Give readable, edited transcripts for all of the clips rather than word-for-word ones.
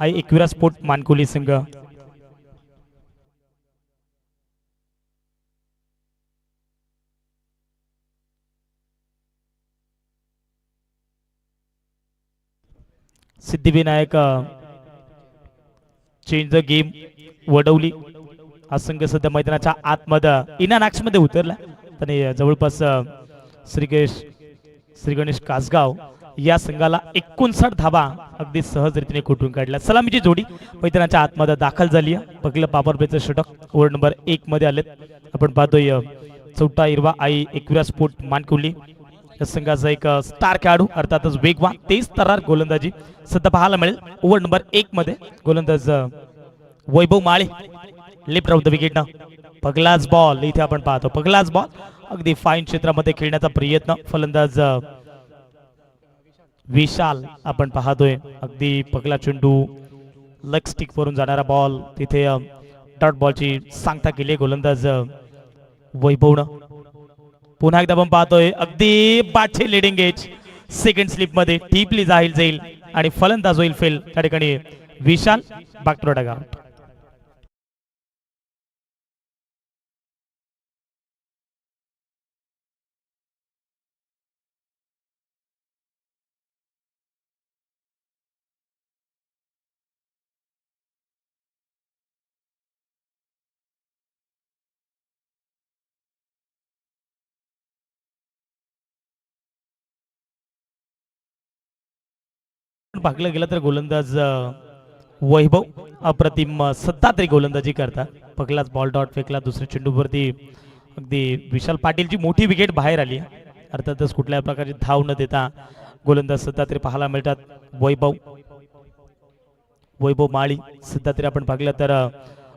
आई Ekvira sport Mankoli संघ. Siddhivinayak change the game Wadavali हा संघ सध्या मैदानाच्या आतमध्ये इनानॅक्स मध्ये उतरला. आणि जवळपास श्री गणेश कासगाव या संघाला 59 धाबा अगदी सहजरीतीने कुठून काढल्या. सलामीची जोडी मैदानाच्या आतमध्ये दाखल झाली आहे. पहिलं पापरपेचं षटक ओव्हर नंबर 1 मध्ये आलेत. आपण पाहतोय चौथा हिरवा आई एकविरा स्पोर्ट मानकोली या संघाचा एक स्टार खेळाडू अर्थातच वेगवान तेज तरार गोलंदाजी सध्या पाहायला मिळेल. ओव्हर नंबर 1 मध्ये गोलंदाज वैभव माळे लेफ्ट राऊंड द विकेट ना. पगलाच बॉल इथे आपण पाहतो. पगलाच बॉल अगदी फाईन क्षेत्रामध्ये खेळण्याचा प्रयत्न. फलंदाज विशाल आपण पाहतोय. अगदी पगला चेंडू लेग स्टिक वरून जाणारा बॉल तिथे डॉट बॉलची सांगता केली गोलंदाज वैभवनं. पुन्हा एकदा आपण पाहतोय अगदी बाटचे लिडिंग एज सेकंड स्लिप मध्ये डीपली जाईल आणि फलंदाज होईल फेल. त्या ठिकाणी विशाल बागतोडा गाव. पाहिलं गेलं तर गोलंदाज वैभव अप्रतिम सध्या तरी गोलंदाजी करतात. पगलाच बॉल डॉट फेकला दुसऱ्या चेंडूवरती. अगदी विशाल पाटीलची मोठी विकेट बाहेर आली. अर्थातच कुठल्याही प्रकारची धाव न देता गोलंदाज सध्या तरी पाहायला मिळतात. वैभव माळी सध्या तरी आपण पाहिलं तर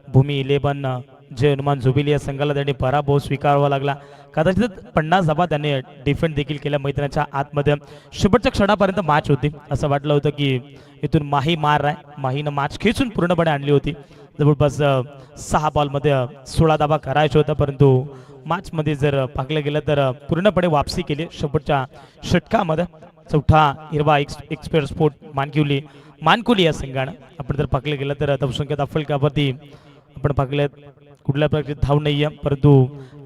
भूमी 11 जे हनुमान जुबिली या संघाला त्यांनी पराभव स्वीकारावा लागला. कदाचित 50 धाबा त्यांनी डिफेंड देखील केल्या मैदानाच्या आतमध्ये. शेवटच्या क्षणापर्यंत मॅच होती. असं वाटलं होतं की इथून माही मार आहे. माहीनं मॅच खेचून पूर्णपणे आणली होती. जवळपास 6 बॉलमध्ये 16 धाबा करायचे होता. परंतु मॅच मध्ये जर पाहिलं गेलं तर पूर्णपणे वापसी केली शेवटच्या षटकामध्ये. चौथा हिरवा एक्सपेर स्पोर्ट मानकोली या संघानं आपण जर पाहिलं गेलं तर धावसंख्या दाफलकावरती आपण पाहिलं कुठल्या प्रकारची धाव नाही आहे. परंतु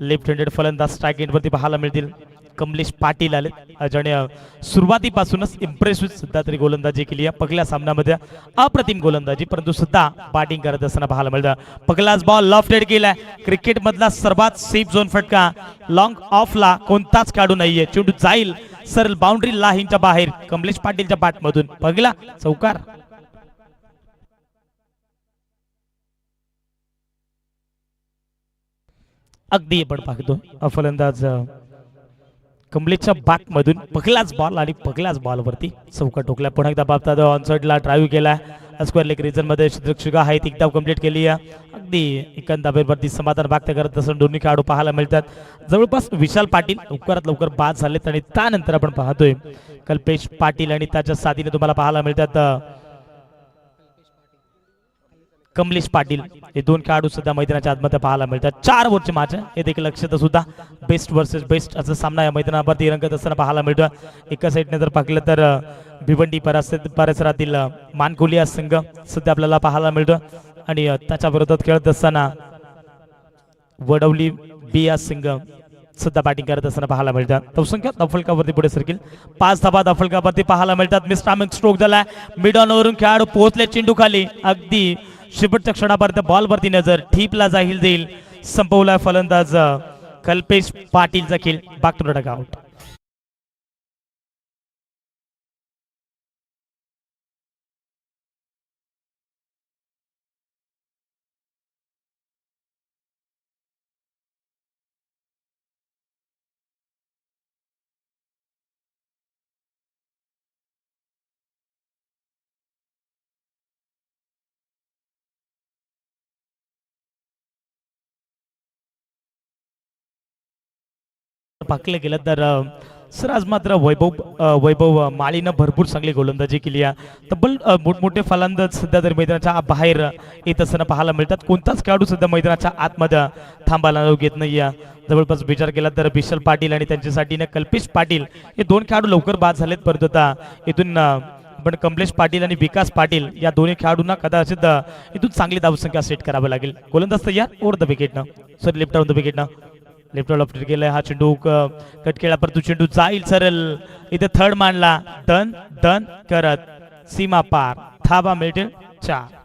लेफ्ट हँडेड फलंदाज स्ट्राईक एंडवरती पाहायला मिळतील. कमलेश पाटील आले ज्याने सुरुवातीपासूनच इम्प्रेसिव्ह सुद्धा तरी गोलंदाजी केली आहे. पहिल्या सामन्यामध्ये अप्रतिम गोलंदाजी परंतु सुद्धा बॅटिंग करत असताना पाहायला मिळतं. पगलाच बॉल लेफ्ट हेड केलाय. क्रिकेट मधला सर्वात सेफ झोन फटका. लॉंग ऑफला कोणताच काढू नाहीये. चेंडू जाईल सरळ बाउंड्री लाईनच्या बाहेर कमलेश पाटीलच्या बॅटमधून. पगला चौकार. अगदी आपण पाहतो फलंदाज कमलेशच्या बॅट मधून पगलाच बॉल आणि पगलाच बॉल वरती चौका टोकला. पुन्हा एकदा बाबतात ऑनसाइडला ड्राईव्ह केला. स्क्वेअर लेग रिजन मध्ये शिक्षका आहेत एक धाव कंप्लीट केली आहे. अगदी एकंदरीत समाधान व्यक्त करत असं दोन्ही खेळाडू पाहायला मिळतात. जवळपास विशाल पाटील लवकरात लवकर बाद झालेत आणि त्यानंतर आपण पाहतोय कल्पेश पाटील आणि त्याच्या साथीने तुम्हाला पाहायला मिळतात कमलेश पाटील. हे दोन खेळाडू सुद्धा मैदानाच्या आतमध्ये पाहायला मिळतात. 4 ओव्हरचे मॅच हे देखील लक्षात सुद्धा बेस्ट वर्सेस बेस्ट असा सामना या मैदानावरती रंगत असताना पाहायला मिळतो. एका साईडने जर पाहिलं तर भिवंडी परिसरातील मानकोली हा संघ सध्या आपल्याला पाहायला मिळतो आणि त्याच्या विरोधात खेळत असताना वडवली बी हा संघ सध्या बॅटिंग करत असताना पाहायला मिळतात. धावसंख्या दफलकावरती पुढे सरकील. 5 धाबा दफलकावरती पाहायला मिळतात. मिस्टामिक स्ट्रोक झाला. मिड ऑन वरून खेळाडू पोहोचले चेंडू खाली. अगदी शेवटच्या क्षणापर्यंत बॉल वरती नजर ठीपला जाईल संपवला फलंदाज कल्पेश पाटीलचा खेळ. Back to dugout. पाकले गेलं तर सर आज मात्र वैभव माळीनं भरपूर चांगली गोलंदाजी केली आहे. तब्बल मोठमोठे फलंदाज सध्या तर मैदानाच्या बाहेर येत असताना पाहायला मिळतात. कोणताच खेळाडू सध्या मैदानाच्या आतमध्ये थांबायला घेत नाही. जवळपास विचार केला तर विशाल पाटील आणि त्यांच्यासाठी कल्पेश पाटील हे दोन खेळाडू लवकर बाद झालेत. परंतु आता इथून पण कमलेश पाटील आणि विकास पाटील या दोन्ही खेळाडूंना कदाचित इथून चांगली धावसंख्या सेट करावी लागेल. गोलंदाज तयार ओव्हर द विकेटनं, सॉरी लेफ्ट ऑन द विकेटनं, लेफ्ट ऑफ गेलाय हा चेंडू कट केला परंतु चेंडू जाईल सरळ इथे थर्ड मांडला डन डन करत सीमा पार धाबा मिळतील 4.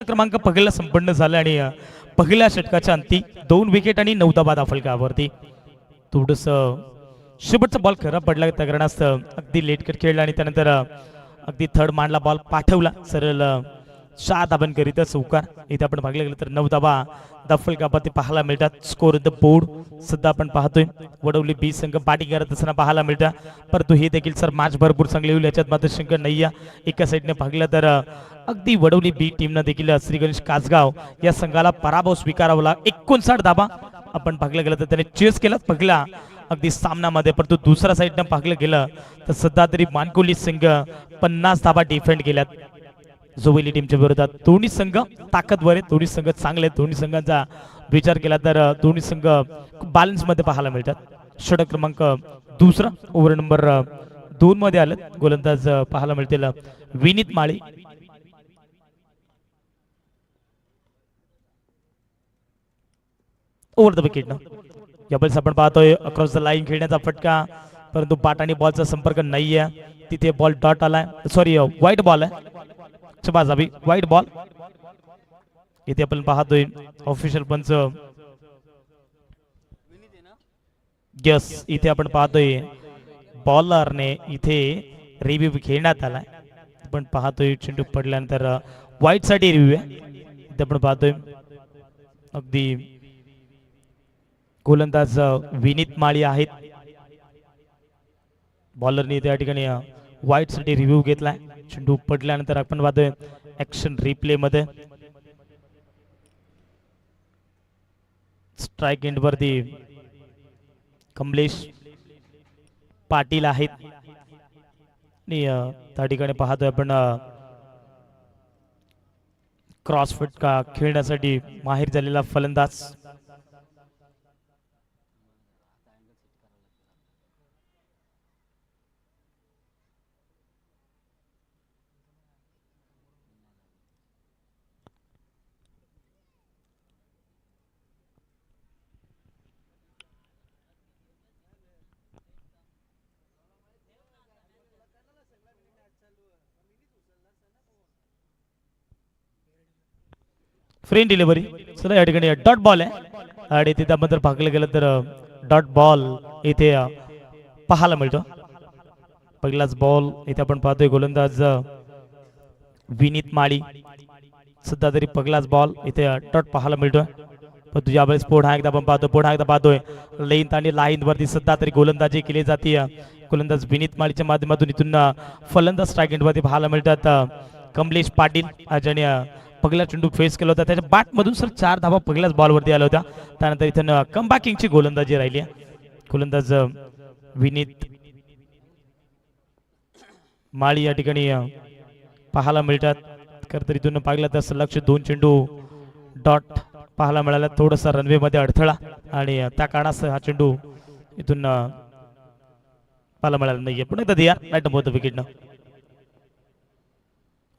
क्रमांक पहिला संपन्न झाला आणि पहिल्या षटकाच्या अंती 2 विकेट आणि 9 धावा फलकावरती. थोडस शेवटचा बॉल खराब पडला त्या कारणास्तव अगदी लेट कट खेळला आणि त्यानंतर अगदी थर्ड मांडला बॉल पाठवला सरळ 6 धाबां करीता चौकार. इथे आपण पाहिलं गेलं तर 9 धावा फलकावरती पाहायला मिळतात. स्कोर द बोर्ड सुद्धा आपण पाहतोय. वडवली बी संघ बॅटिंग करत असताना पाहायला मिळतात परंतु हे देखील सर मॅच भरपूर चांगली होईल याच्यात मात्र शंका नाही आहे. एका साईडने पाहिलं तर अगदी वडवली बी टीमनं देखील श्री गणेश कासगाव या संघाला पराभव स्वीकारावा लागला. 59 धाबा आपण पाहिलं गेलं तर त्याने चेस केला पहिला अगदी सामन्यामध्ये परंतु दुसऱ्या साईडनं पाहिलं गेलं तर सध्या तरी मानकोली संघ 50 धाबा डिफेंड केल्यात जोवेली टीमच्या विरोधात. दोन्ही संघ ताकदवर आहेत, दोन्ही संघ चांगले आहेत. दोन्ही संघांचा विचार केला तर दोन्ही संघ बॅलन्स मध्ये पाहायला मिळतात. षटक क्रमांक दुसरा ओव्हर नंबर 2 मध्ये आले. गोलंदाज पाहायला मिळतील विनीत माळी. ओव्हर द विकेट न यावेळेस आपण पाहतोय अक्रॉस द लाईन खेळण्याचा फटका परंतु बॅट आणि बॉलचा संपर्क नाही आहे. तिथे बॉल डॉट आलाय, सॉरी व्हाईट बॉल आहे, बाजाबी व्हाईट बॉल. इथे आपण पाहतोय ऑफिशियल पंच यस इथे आपण पाहतोय बॉलरने इथे रिव्ह्यू खेळण्यात आलाय. आपण पाहतोय चेंडू पडल्यानंतर व्हाईट साठी रिव्ह्यू आहे. इथे आपण पाहतोय अगदी गोलंदाज विनीत माळी आहेत. बॉलरने त्या ठिकाणी व्हाईट साठी रिव्ह्यू घेतलाय. चेंडू पडल्यानंतर आपण पाहतोय ऍक्शन रिप्ले मध्ये स्ट्राइक एंड वरती कमलेश पाटील आहेत आणि त्या ठिकाणी पाहतोय आपण क्रॉस फटका खेळण्यासाठी माहीर झालेला फलंदाज फ्रेंड डिलिव्हरी चला या ठिकाणी डॉट बॉल आहे आणि तिथे आपण जर पाहिलं गेलं तर डॉट बॉल इथे पाहायला मिळतो. पहिलाच बॉल इथे आपण पाहतोय गोलंदाज विनीत माळी सुद्धा तरी पहिलाच बॉल इथे डॉट पाहायला मिळतोय. पण तुझ्या वेळेस पुन्हा एकदा आपण पाहतोय लेंथ आणि लाईन वरती सुद्धा तरी गोलंदाजी केली जाते. गोलंदाज विनीत माळीच्या माध्यमातून इथून फलंदाज स्ट्राइक एंड वरती पाहायला मिळतात कमलेश पाटील ज्याने पहिला चेंडू फेस केला होता. त्याच्या बॅट मधून सर 4 धावा पहिल्याच बॉल वरती आल्या होत्या. त्यानंतर इथं कमबॅकिंगची गोलंदाजी राहिली. गोलंदाज विनीत माळी या ठिकाणी पाहायला मिळतात. तर इथून पाहिलं तर सलग 2 चेंडू डॉट पाहायला मिळाला. थोडासा रनवे मध्ये अडथळा आणि त्या कारणास हा चेंडू इथून पाहायला मिळाला नाहीये. पुन्हा एकदा दिया राईट नंबर विकेटनं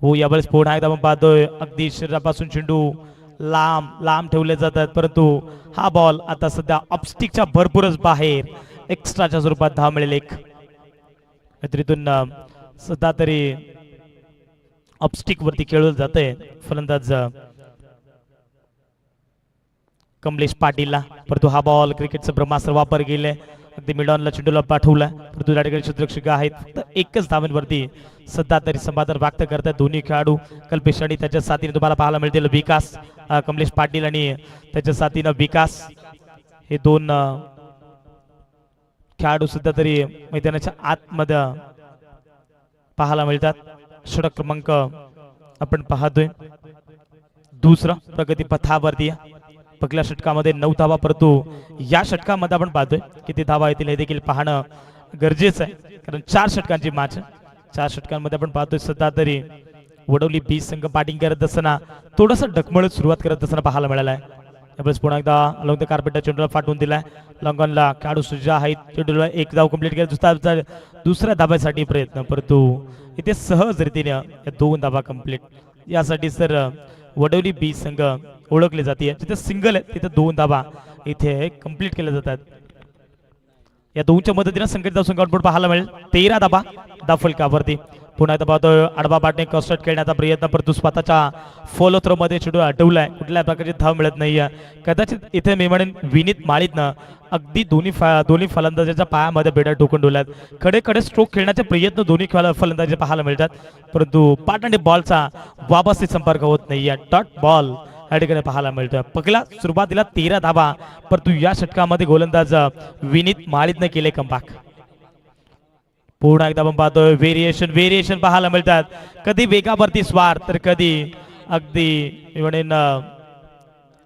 हो यावेळेस पुन्हा एकदा आपण पाहतोय अगदी शरीरापासून चेंडू लांब ठेवले जातात परंतु हा बॉल आता सध्या ऑफस्टिकच्या भरपूरच बाहेर एक्स्ट्राच्या स्वरूपात धाव मिळेल एक. इथून सध्या तरी ऑफस्टिक वरती खेळवलं जातंय फलंदाज कमलेश पाटीलला परंतु हा बॉल क्रिकेटचं ब्रह्मास्त्र वापर गेले. अगदी मिडॉनला चेंडूला पाठवला परंतु त्या ठिकाणी क्षेत्ररक्षक आहेत फक्त एकच धावांवरती सध्या तरी समाधान व्यक्त करतात दोन्ही खेळाडू. कल्पेश आणि त्याच्या साथीने तुम्हाला पाहायला मिळतील विकास, कमलेश पाटील आणि त्याच्या साथीनं विकास हे 2 खेळाडू सुद्धा तरी मैदानाच्या आतमध्ये पाहायला मिळतात. षटक क्रमांक आपण पाहतोय दुसरा प्रगती पथावरती पहिल्या षटकामध्ये 9 धावा, परंतु या षटकामध्ये आपण पाहतोय किती धावा येतील हे देखील पाहणं गरजेचं आहे, कारण 4 षटकांची मॅच. 4 षटकांमध्ये आपण पाहतोय सध्या तरी वडवली बी संघ बॅटिंग करत असताना थोडंसं डगमळत सुरुवात करत असताना पाहायला मिळालं आहे. यावेळेस पुन्हा एकदा अलॉंग द कार्पेट चेंडूला फाटून दिलाय. लॉंगॉनला खेळाडू सुजा आहेत, चेंडूला एक धाव कंप्लीट केला. दुसऱ्या धाब्यासाठी प्रयत्न, परंतु इथे सहज रीतीने या 2 धावा कंप्लीट. यासाठी सर वडवली बी संघ ओळखले जाते. जिथे सिंगल आहे तिथे 2 धावा इथे कंप्लीट केल्या जातात. या दोनच्या मदतीने संघटित धावसंख्या आउटपुट पाहायला मिळेल 13 धाबा धावफलकावरती. पुन्हा एकदा पाहतो आडवा बॅटने कस्टर्ड खेळण्याचा प्रयत्न, परंतु स्वतःच्या फॉलो थ्रो मध्ये चेंडू अटवलाय. कुठल्या प्रकारची धाव मिळत नाहीये. कदाचित इथे मी म्हणेन विनीत माळीतनं अगदी दोन्ही फलंदाजाच्या पायामध्ये बेडा टोकून डोल्यात. कडे कडे स्ट्रोक खेळण्याचे प्रयत्न दोन्ही फलंदाजे पाहायला मिळतात, परंतु पाठ आणि बॉलचा वाबस्ती संपर्क होत नाहीये. डॉट बॉल या ठिकाणी पाहायला मिळतोय. पहिला सुरुवातीला 13 धाबा, परंतु या षटकामध्ये गोलंदाज विनीत माळीतनं केले कमबॅक. पुन्हा एकदा आपण पाहतोय व्हेरिएशन पाहायला मिळतात. कधी वेगावरती स्वार तर कधी अगदी म्हणेन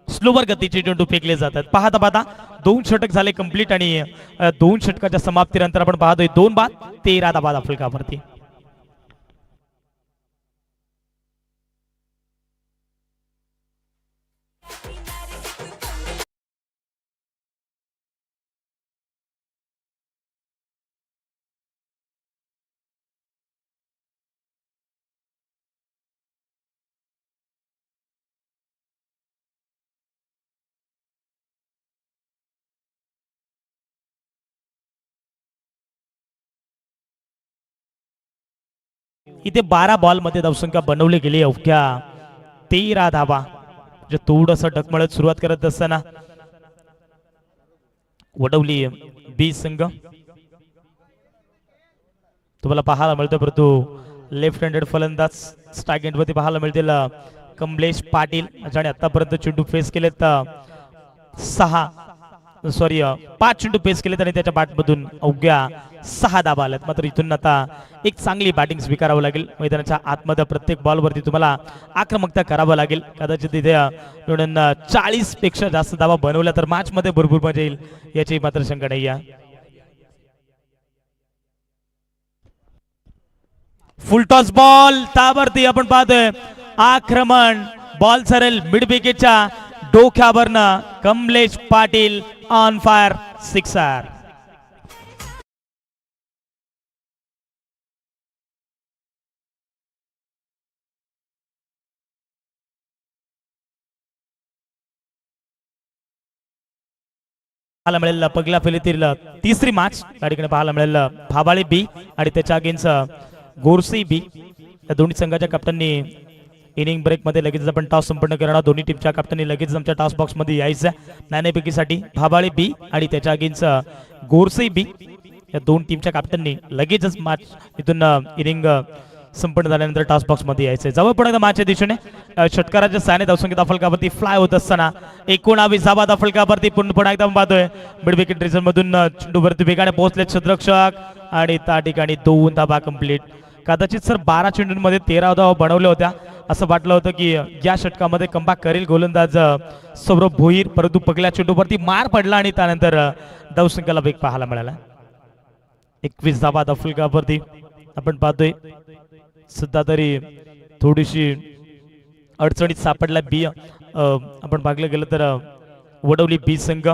स्लोवर गतीचे चेंडू फेकले जातात. पाहता पाहता 2 षटक झाले कंप्लीट आणि 2 षटकाच्या समाप्तीनंतर आपण पाहतोय 2 बाद 13 धाबा धावफलकावरती. इथे 12 बॉल मध्ये धावसंख्या बनवली गेली अवघ्या 13 धावा. म्हणजे थोडस डगमळत सुरुवात करत असताना वडवली बी संघ तुम्हाला पाहायला मिळतो, परंतु लेफ्ट हँडेड फलंदाज स्ट्राईक एंडवरती पाहायला मिळतील कमलेश पाटील, ज्याने आतापर्यंत चेंडू फेस केलेत 5 चेंडू फेस केलेत आणि त्याच्या बॅटमधून अवघ्या 6 धाबा आल्यात. मात्र इथून आता एक चांगली बॅटिंग स्वीकारावं लागेल. मैदानाच्या आतमध्ये प्रत्येक बॉलवरती तुम्हाला आक्रमकता करावं लागेल. कदाचित इथे 40 पेक्षा जास्त धाबा बनवल्या तर मॅच मध्ये भरपूर मजा येईल, याची मात्र शंका नाही आहे. फुल टॉस बॉल त्यावरती आपण पाहतोय आक्रमण. बॉल सरेल मिड विकेटच्या डोक्यावरनं. Kamlesh Patil on fire, sixer. पाहायला मिळेल पहिल्या फेरीतील तिसरी मॅच या ठिकाणी पाहायला मिळेल भाबाळे बी आणि त्याच्या अगेन्स्ट गोरसी बी. या दोन्ही संघाच्या कॅप्टननी इनिंग ब्रेक मध्ये लगेच आपण टॉस संपन्न करणार. दोन्ही टीमच्या कॅप्टननी लगेच आमच्या टॉस बॉक्स मध्ये यायचं नाणेफेकीसाठी. भाबाळे बी आणि त्याच्या अगेन्स्ट गोरसी बी या दोन टीमच्या कॅप्टननी लगेचच मॅच इथून इनिंग संपन्न झाल्यानंतर टॉस बॉक्स मध्ये यायचंय. जवळ पण एकदा मॅचच्या दिशेने षटकाराच्या साने धावसंख्या फलकावरती फ्लाय होत असताना 19 धाबा फलकावरती पुन्हा एकदा पाहतोय मिड विकेट रिजन मधून चेंडूवरती वेगाने पोहोचले क्षेत्ररक्षक आणि त्या ठिकाणी 2 धाबा कंप्लीट. कदाचित सर 12 चेंडूंमध्ये 13 धावा बनवल्या होत्या. असं वाटलं होतं की या षटकामध्ये कमबॅक करेल गोलंदाज सौरभ भोईर, परंतु पहिल्या चेंडूवरती मार पडला आणि त्यानंतर धावसंख्येला वेग पाहायला मिळाला. 21 धाबा फलकावरती आपण पाहतोय. सध्या तरी थोडीशी अडचणीत सापडला बी. आपण पाहिलं गेलं तर वडवली बी संघ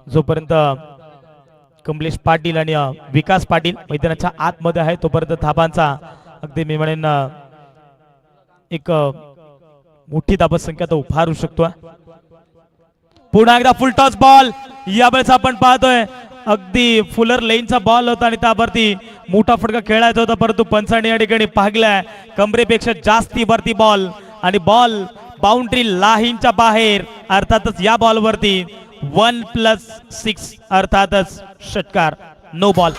जोपर्यंत कमलेश पाटील आणि विकास पाटील मैदानाच्या आतमध्ये आहे तोपर्यंत धाबांचा अगदी मी म्हणेन एक मोठी धाबा संख्या तो उभारू शकतो. पुन्हा एकदा फुल टॉस बॉल. यावेळेस आपण पाहतोय अगदी फुलर लेनचा बॉल होता आणि त्यावरती मोठा फटका खेळायचा होता, परंतु पंचाने या ठिकाणी पाहिलाय कमरेपेक्षा जास्ती वरती बॉल आणि बॉल बाउंड्री लाईनच्या बाहेर. अर्थातच या बॉलवरती 1+6 अर्थातच षटकार, नो बॉल.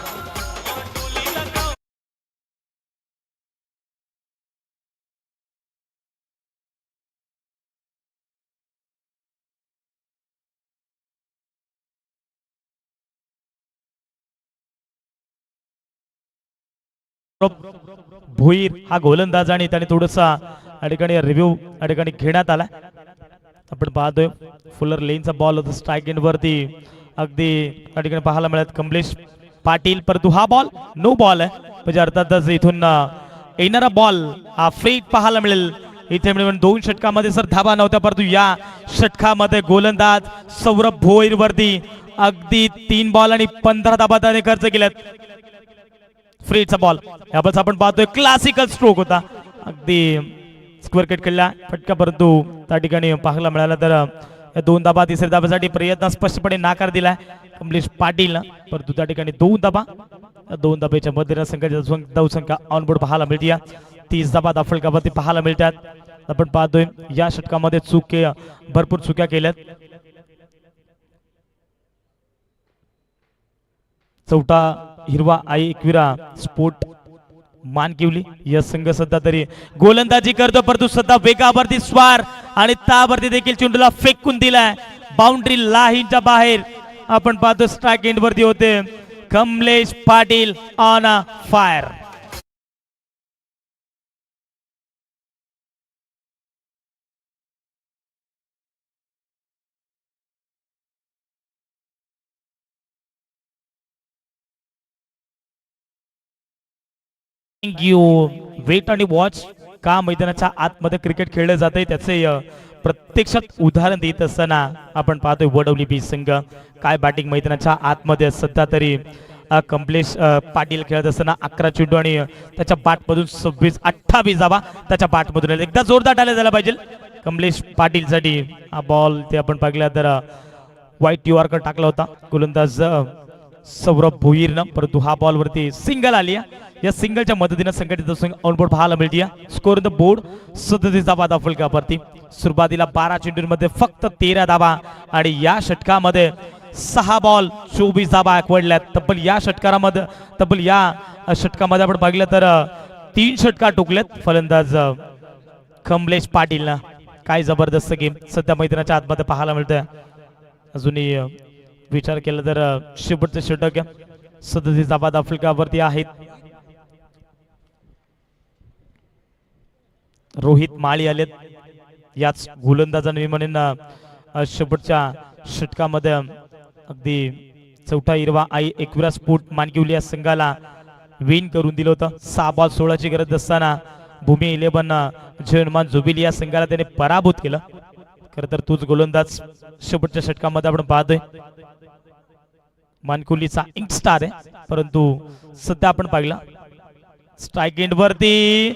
भोईर हा गोलंदाज आणि त्याने थोडासा या ठिकाणी रिव्ह्यू या ठिकाणी घेण्यात आला. आपण पाहतोय फुलर लेनचा बॉल होता स्ट्राईक एंड वरती अगदी या ठिकाणी पाहायला मिळत कमलेश पाटील, परंतु हा बॉल नो बॉल आहे म्हणजे अर्थातच इथून येणारा बॉल हा फ्री पाहायला मिळेल. इथे मिळून 2 षटकामध्ये सर धाबा नव्हत्या, परंतु या षटकामध्ये गोलंदाज सौरभ भोईर वरती अगदी 3 बॉल आणि 15 धाबा त्याने खर्च केल्यात. फ्रीचा बॉल याबद्दल आपण पाहतोय क्लासिकल स्ट्रोक होता, अगदी स्क्वेअर कट केला फटका, परंतु त्या ठिकाणी पाहायला मिळाला तर या 2 धाबा तिसऱ्या धाब्यासाठी प्रयत्न स्पष्टपणे नाकार दिलाय कमलेश पाटील, परंतु त्या ठिकाणी 2 धाबा. 2 धाब्याच्या मध्ये संघाची धावसंख्या ऑनबोर्ड पाहायला मिळते. 30 धाबा दाफलकावरती पाहायला मिळतात. आपण पाहतोय या षटकामध्ये भरपूर चुक्या केल्यात. चौथा हिरवा आई एकविरा स्पोर्ट मानकिवली या संघ सध्या तरी गोलंदाजी करतो, परंतु सध्या वेगावरती स्वार आणि त्यावरती देखील चेंडूला फेकून दिलाय बाउंड्री लाईनच्या बाहेर. आपण पाहतो स्ट्राईक एंड वरती होते Kamlesh Patil on a fire. You wait आणि वॉच का मैदानाच्या आतमध्ये क्रिकेट खेळलं जाते त्याचे प्रत्यक्षात उदाहरण देत असताना आपण पाहतोय वडवली बी संघ काय बॅटिंग मैदानाच्या आतमध्ये सध्या तरी कमलेश पाटील खेळत असताना 11 चेंडू आणि त्याच्या बॅटमधून 26-28 धावा त्याच्या बॅटमधून एकदा जोरदार टाळ्या झाला पाहिजे कमलेश पाटील साठी. हा बॉल ते आपण पाहिला तर वाईट युआरकर टाकला होता गोलंदाज सौरभ भोईरनं, परंतु हा बॉल वरती सिंगल आली. या सिंगलच्या मदतीने संघटित ऑनबोर्ड पाहायला मिळते. स्कोर द बोर्ड 37 धावा दाफलकावरती. सुरुवातीला 12 चेंडूंमध्ये फक्त 13 धावा आणि या षटकामध्ये 6 बॉल 24 धावा पडल्यात. तब्बल या षटकामध्ये आपण पाहिलं तर 3 षटका टोकल्यात फलंदाज कमलेश पाटीलनं. काय जबरदस्त गेम सध्या मैदानाच्या आतमध्ये पाहायला मिळतंय. अजूनही विचार केला तर शेवटचे षटक 37 धावा दाफलकावरती आहेत. रोहित माळी आलेत याच गोलंदाजाने म्हणून शेवटच्या षटकामध्ये अगदी चौथा हिरवा आई एकविरा स्पोर्ट मानकिवली या संघाला विन करून दिलं होतं. 6 बॉल 16 ची गरज असताना भूमी 11 जयनुमान जुबिली या संघाला त्याने पराभूत केलं. खरं तर तोच गोलंदाज शेवटच्या षटकामध्ये आपण पाहतोय मानकुलीचा इंक स्टार आहे, परंतु सध्या आपण पाहिलं स्ट्राईक एंड वरती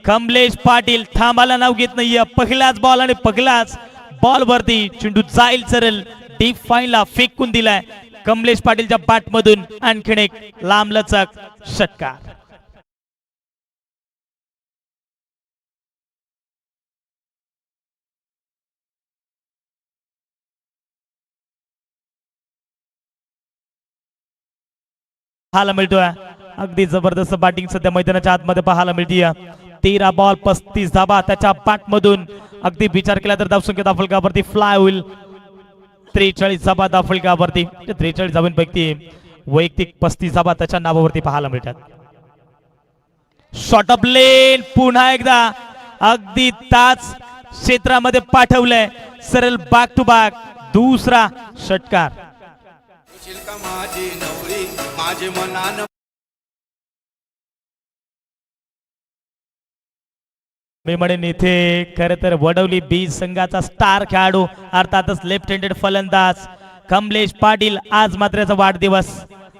कमलेश पाटील थांबायला नाव घेत नाहीये. पहिलाच बॉल आणि पहिलाच बॉल वरती चेंडू जाईल चरेल डीप फाईनला फेकून दिलाय कमलेश पाटीलच्या बॅटमधून. आणखीन एक लांबलचक षटकार. पाहायला मिळतोय अगदी जबरदस्त बॅटिंग सध्या मैदानाच्या आतमध्ये पाहायला मिळते. 13 बॉल 35 धाबा त्याच्या बॅटमधून. अगदी विचार केला तर धावसंख्या दाफलकावरती फ्लाय होईल 43 धाबा दाफलकावरती. 43 धावांपैकी वैयक्तिक 35 धाबा त्याच्या नावावरती पाहायला मिळतात. शॉट ऑफ लेन पुन्हा एकदा अगदी ताच क्षेत्रामध्ये पाठवलंय सरळ बॅक टू बॅक दुसरा षटकार. मी म्हणेन इथे खरं तर वडवली बी संघाचा स्टार खेळाडू अर्थातच लेफ्ट हँडेड फलंदाज कमलेश पाटील आज मात्र याचा वाढदिवस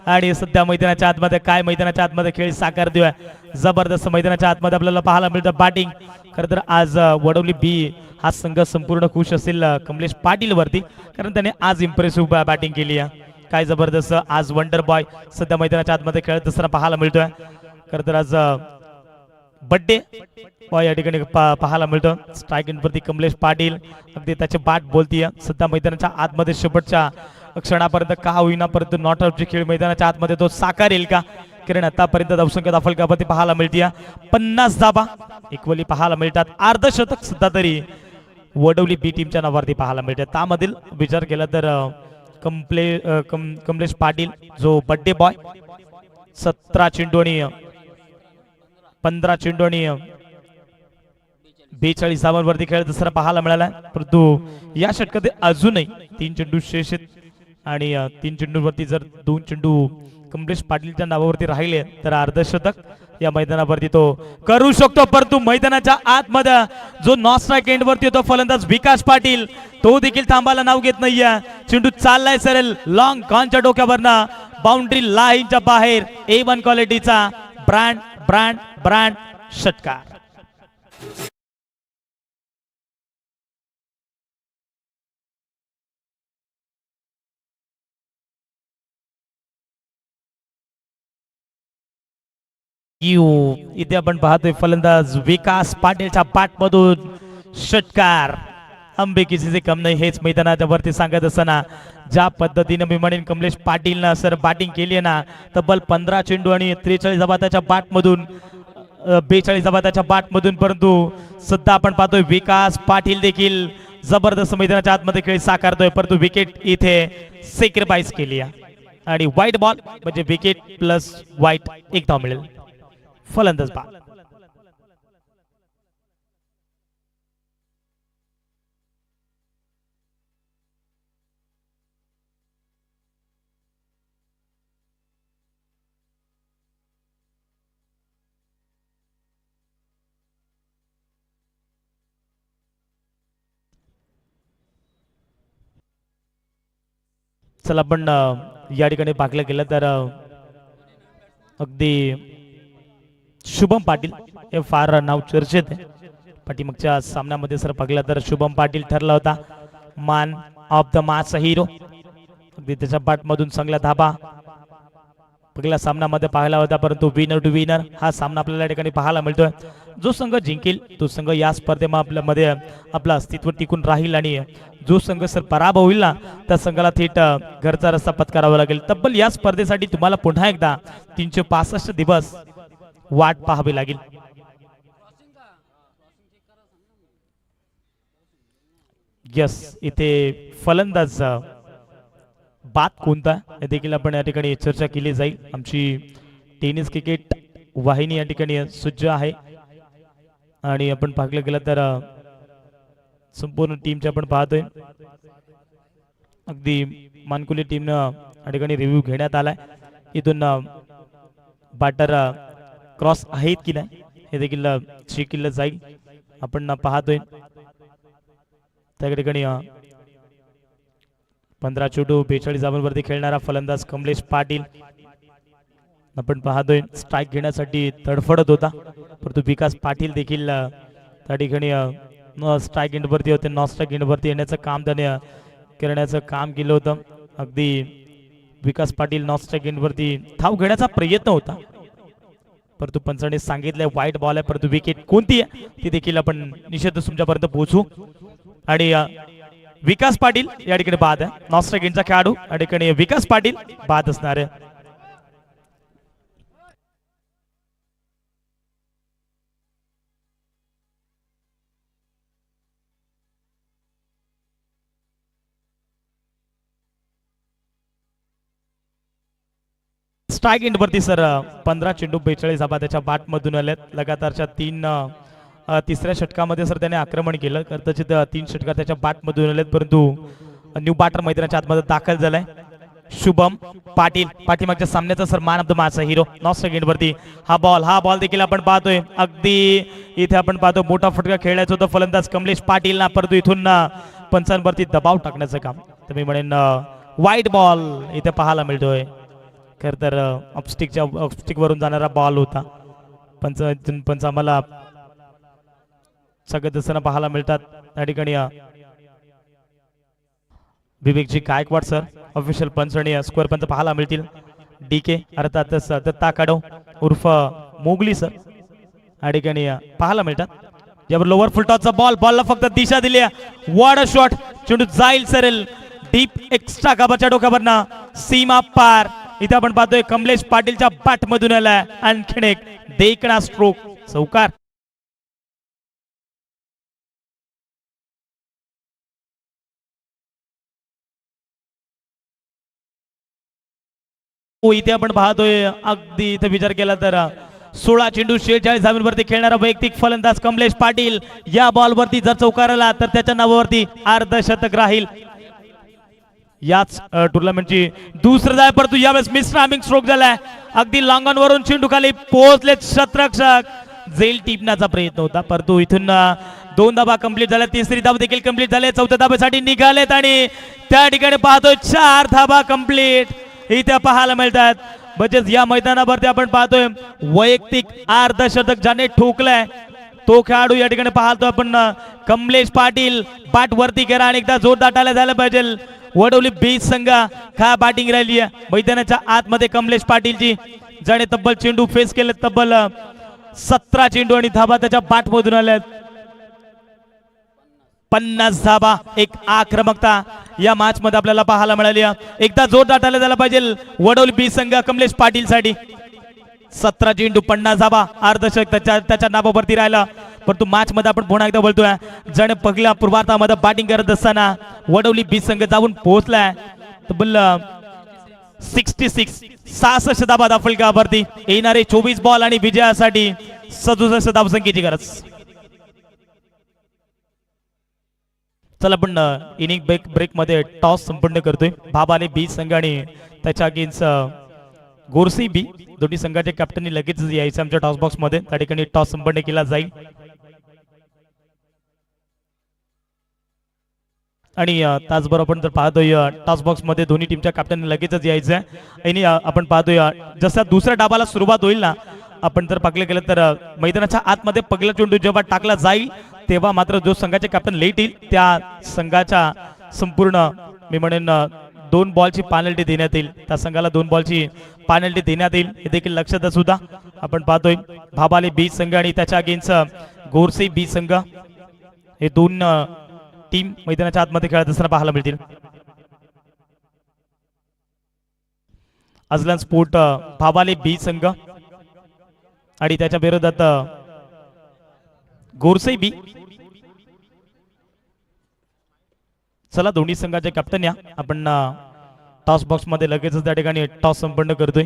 आणि सध्या मैदानाच्या आतमध्ये काय मैदानाच्या आतमध्ये खेळ साकार देऊया. जबरदस्त मैदानाच्या आतमध्ये आपल्याला पाहायला मिळतं बॅटिंग. खरं तर आज वडवली बी हा संघ संपूर्ण खुश असेल कमलेश पाटील वरती, कारण त्याने आज इम्प्रेसिव्ह बॅटिंग केली आहे. काय जबरदस्त आज वंडर बॉय सध्या मैदानाच्या आतमध्ये खेळत असताना पाहायला मिळतोय. खरं तर आज बर्थडे बॉय या ठिकाणी पाहायला मिळतो. स्ट्राईक वरती कमलेश पाटील अगदी त्याचे बॅट बोलतीये. सध्या मैदानाच्या आतमध्ये शेवटच्या क्षणापर्यंत का होईना परंतु नॉट आउटची खेळ मैदानाच्या आतमध्ये तो साकारेल का, कारण आतापर्यंत धावसंख्या दाफलकावरती पाहायला मिळते 50 धाबा इक्वली पाहायला मिळतात. अर्धशतक सुद्धा तरी वडवली बी टीमच्या नावावरती पाहायला मिळतात. त्यामधील विचार केला तर कमलेश पाटील जो बर्थडे बॉय 17 चेंडू आणि 15 चेंडू आणि 42 धावांवरती खेळ दुसरा पाहायला मिळाला, परंतु या षटकात अजूनही 3 चेंडू शेष आहेत आणि 3 चेंडूवरती जर 2 चेंडू कमलेश पाटीलच्या नावावरती राहिले तर अर्धशतक या मैदानावरती तो करू शकतो, परंतु मैदानाच्या आतमध्ये जो नॉन स्ट्राइक एंड वरती होतो फलंदाज विकास पाटील तो देखील थांबायला नाव घेत नाहीये. चेंडू चाललाय सरेल लॉंग कॉनच्या डोक्यावरनं बाउंड्री लाईनच्या बाहेर A1 क्वालिटीचा ब्रँड ब्रँड ब्रँड षटकार. इथे आपण पाहतोय फलंदाज विकास पाटीलच्या पाठमधून षटकार. अंबेकीचे कम नाही हेच मैदानाच्या वरती सांगत असताना ज्या पद्धतीने मी म्हणेन कमलेश पाटीलनं सर बॅटिंग केली आहे ना, तब्बल 15 चेंडू आणि 43 धावा त्याच्या बॅटमधून 42 धावा त्याच्या बॅटमधून, परंतु सध्या आपण पाहतोय विकास पाटील देखील जबरदस्त मैदानाच्या आतमध्ये खेळ साकारतोय, परंतु विकेट इथे सेक्रिफाईस केली आहे आणि व्हाईट बॉल म्हणजे विकेट प्लस व्हाईट एक धाव मिळेल. फलंदाज बा चला आपण या ठिकाणी पाहिलं गेलं तर अगदी शुभम पाटील हे फार नाव चर्चेत आहे. पाठीमागच्या सामन्यामध्ये सर पाहिलं तर शुभम पाटील ठरला होता मान ऑफ द मॅच हिरो. अगदी त्याच्या बॅटमधून चांगला धाबा पहिल्या सामन्यामध्ये पाहिला होता, परंतु विनर टू विनर हा सामना आपल्याला या ठिकाणी पाहायला मिळतोय. जो संघ जिंकेल तो संघ या स्पर्धेमध्ये आपल्यामध्ये आपलं अस्तित्व टिकून राहील आणि जो संघ सर पराभव होईल ना त्या संघाला थेट घरचा रस्ता पत्करावा लागेल. तब्बल या स्पर्धेसाठी तुम्हाला पुन्हा एकदा 365 दिवस वाट पाहावी लागेल. यस, इथे फलंदाज बात कोणता हे देखील आपण या ठिकाणी चर्चा केली जाईल. आमची टेनिस क्रिकेट वाहिनी या ठिकाणी सज्ज आहे आणि आपण पाहिलं गेलं तर संपूर्ण टीमचे आपण पाहतोय अगदी मानकुली टीमनं या ठिकाणी रिव्ह्यू घेण्यात आलाय. इथून बॅटर क्रॉस आहेत की नाही हे देखील चेक केलं जाईल. आपण पाहतोय त्या ठिकाणी 15 चेंडू 42 धावांवरती खेळणारा फलंदाज कमलेश पाटील आपण पाहतोय स्ट्राइक घेण्यासाठी तडफडत होता, परंतु विकास पाटील देखील त्या ठिकाणी स्ट्राइक एंडवरती होते. नॉन स्ट्राइक एंडवरती येण्याचं काम त्याने करण्याचं काम केलं होतं. अगदी विकास पाटील नॉन स्ट्राइक एंडवरती धाव घेण्याचा प्रयत्न होता, परंतु पंचाने सांगितलंय व्हाईट बॉल आहे, परंतु विकेट कोणती आहे ती देखील आपण निश्चितच तुमच्यापर्यंत पोहोचू. आणि विकास पाटील या ठिकाणी बाद आहे. नॉन स्ट्राइक एंडचा खेळाडू या ठिकाणी विकास पाटील बाद असणार आहे. स्ट्राइक एंडवरती सर 15 चेंडू 42 धावा त्याच्या बॅटमधून आल्यात. लगातारच्या तिसऱ्या षटकामध्ये सर त्याने आक्रमण केलं, कदाचित 3 षटकार त्याच्या बॅटमधून आलेत, परंतु न्यू बॅटर मैदानाच्या आतमध्ये दाखल झालाय शुभम पाटील. पाठीमागच्या सामन्याचा sir man of the match hero. Non strike एंडवरती हा बॉल देखील आपण पाहतोय. अगदी इथे आपण पाहतो मोठा फटका खेळायचा होता फलंदाज कमलेश पाटील ना, परंतु इथून पंचांवरती दबाव टाकण्याचं काम तर मी म्हणेन व्हाईट बॉल इथे पाहायला मिळतोय. खर तर ऑफस्टिक वरून जाणारा बॉल होता. पंच आम्हाला सगळं दिसताना पाहायला मिळतात. त्या ठिकाणी विवेकजी गायकवाड सर ऑफिशियल पंच आणि स्क्वेअर पंच पाहायला मिळतील. DK अर्थातच दत्ता काडव उर्फ मोगली सर या ठिकाणी पाहायला मिळतात. यावर लोअर फुलटॉसचा बॉलला फक्त दिशा दिली. वॉट अ शॉट, चेंडू जाईल सरेल डीप एक्स्ट्रा काबाच्या डोक्यावरनं सीमा पार. इथे आपण पाहतोय कमलेश पाटीलच्या बॅट मधून आलाय आणखीन एक देखणा स्ट्रोक चौकार. इथे आपण पाहतोय अगदी इथे विचार केला तर 16 चेंडू 46 धावांवरती खेळणारा वैयक्तिक फलंदाज कमलेश पाटील या बॉलवरती जर चौकार आला तर त्याच्या नावावरती अर्धशतक राहील. याच टुर्नामेंटची दुसरं जाय परंतु यावेळेस मिसरामिंग स्ट्रोक झालाय. अगदी लॉंगॉनवरून चेंडू खाली पोहोचले क्षेत्ररक्षक. झेल टिपण्याचा प्रयत्न होता परंतु इथून 2 धाबा कंप्लीट झाल्या. तिसरी धाब देखील कंप्लीट झाले. चौथ्या धाब्यासाठी निघालेत आणि त्या ठिकाणी पाहतोय 4 धाबा कंप्लीट इथे पाहायला मिळतात. म्हणजेच या मैदानावरती आपण पाहतोय वैयक्तिक अर्धशतक ज्याने ठोकलाय तो खेळाडू या ठिकाणी पाहतो आपण कमलेश पाटील. बॅट वरती करा आणि एकदा जोरदार टाळ्या झाल्या पाहिजे. वडवली बीच संघ काय बॅटिंग राहिली आहे मैदानाच्या आतमध्ये. कमलेश पाटीलची ज्याने तब्बल चेंडू फेस केले तब्बल 17 चेंडू आणि धाबा त्याच्या बॅट मधून आल्यात. 50 धाबा एक आक्रमकता या मॅच मध्ये आपल्याला पाहायला मिळाली. एकदा जोरदार टाळ्या झाला पाहिजे वडवली बीच संघ कमलेश पाटील साठी. 17 चेंडू 50 धाबा अर्धशतक त्याच्या नावावरती राहिला. परंतु मॅच मध्ये आपण पुन्हा एकदा बोलतोय ज्याने पहिल्या पूर्वार्धामध्ये बॅटिंग करत असताना वडवली बीच संघ जाऊन पोहोचलाय तब्बल 66 धाबा फलकावरती. येणारे 24 बॉल आणि विजयासाठी 67 धावसंख्येची गरज. चला आपण इनिंग ब्रेक मध्ये टॉस संपन्न करतोय. भाबाले बीच संघ आणि त्याच्या अगेन्स्ट गोरसी बी दोन्ही संघाच्या कॅप्टननी लगेच यायचं आमच्या टॉस बॉक्स मध्ये. त्या ठिकाणी टॉस संपन्न केला जाईल आणि त्याचबरोबर आपण जर पाहतोय टॉस बॉक्स मध्ये दोन्ही टीमच्या कॅप्टननी लगेचच यायचं आहे. आणि आपण पाहतोय जसं दुसऱ्या डाबाला सुरुवात होईल ना आपण जर पाहिलं गेलं तर मैदानाच्या आतमध्ये पहिला चेंडू जेव्हा टाकला जाईल तेव्हा मात्र जो संघाचे कॅप्टन लेट येईल त्या संघाच्या संपूर्ण मी म्हणेन 2 बॉलची पेनल्टी देण्यात येईल. त्या संघाला 2 बॉलची पेनल्टी देण्यात येईल हे देखील लक्षात असू द्या. आपण पाहतोय भाबाले बीच संघ आणि त्याच्या अगेन्स्ट गोरसे बीच संघ हे 2 टीम मैदानाच्या आतमध्ये खेळत असताना पाहायला मिळतील. अजलन स्पोर्ट भाबाले बीच संघ आणि त्याच्या विरोधात गोरसे बी. चला दोन्ही संघाचे कॅप्टन या आपण टॉस बॉक्स मध्ये लगेचच त्या ठिकाणी टॉस संपन्न करतोय.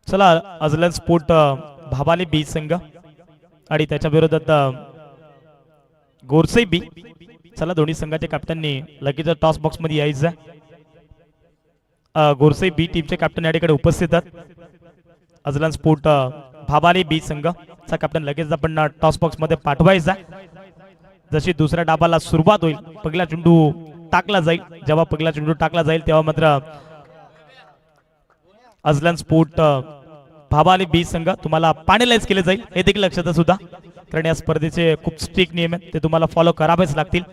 चला अजलन स्पोर्ट भाबाले बीच संघ आणि त्याच्या विरोधात गोरसे बी. चला दोन्ही संघाच्या कॅप्टननी लगेच टॉस बॉक्स मध्ये यायचं. गोरसे बी टीमचे कॅप्टन या ठिकाणी उपस्थित आहेत. अजलन स्पोर्ट भाबाले बी संघाचा कॅप्टन लगेच आपण टॉस बॉक्स मध्ये पाठवायचा. जशी दुसऱ्या डाबाला सुरुवात होईल पहिला चेंडू टाकला जाईल. जेव्हा पहिला चेंडू टाकला जाईल तेव्हा मात्र अजलन स्पोर्ट भाबाले बी संघ तुम्हाला पॅनलाइज केले जाईल हे देखील लक्षात असू द्या. कारण या स्पर्धेचे खूप स्ट्रिक्ट नियम आहेत ते तुम्हाला फॉलो करावेच लागतील.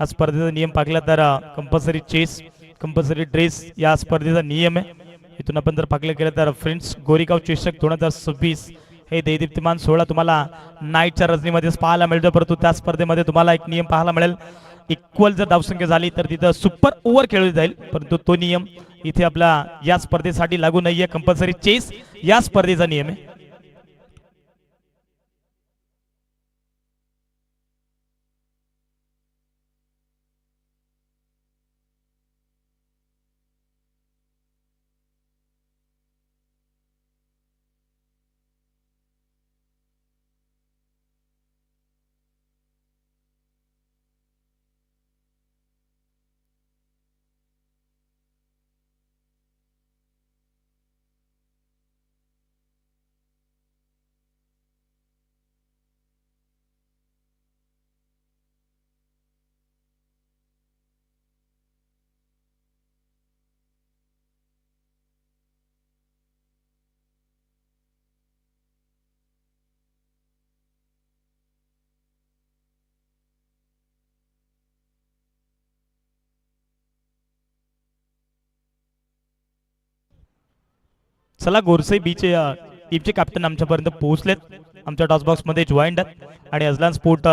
या स्पर्धेचा नियम पाहिला तर कंपल्सरी चेस कंपल्सरी ड्रेस या स्पर्धेचा नियम आहे. इथून आपण जर पाहिलं गेलं तर फ्रेंड्स गोरेगाव चषक 2026 हे देदीप्यमान 16 तुम्हाला नाईटच्या रजनीमध्ये पाहायला मिळतं. परंतु त्या स्पर्धेमध्ये तुम्हाला एक नियम पाहायला मिळेल इक्वल जर धावसंख्या झाली तर तिथं सुपर ओव्हर खेळली जाईल. परंतु तो नियम इथे आपला या स्पर्धेसाठी लागू नाहीये. कंपल्सरी चेस या स्पर्धेचा नियम आहे. चला गोरसे बीचे टीमचे कॅप्टन आमच्यापर्यंत पोहोचलेत. आमच्या टॉस बॉक्स मध्ये जॉईंट आहेत आणि अजलान स्पोर्ट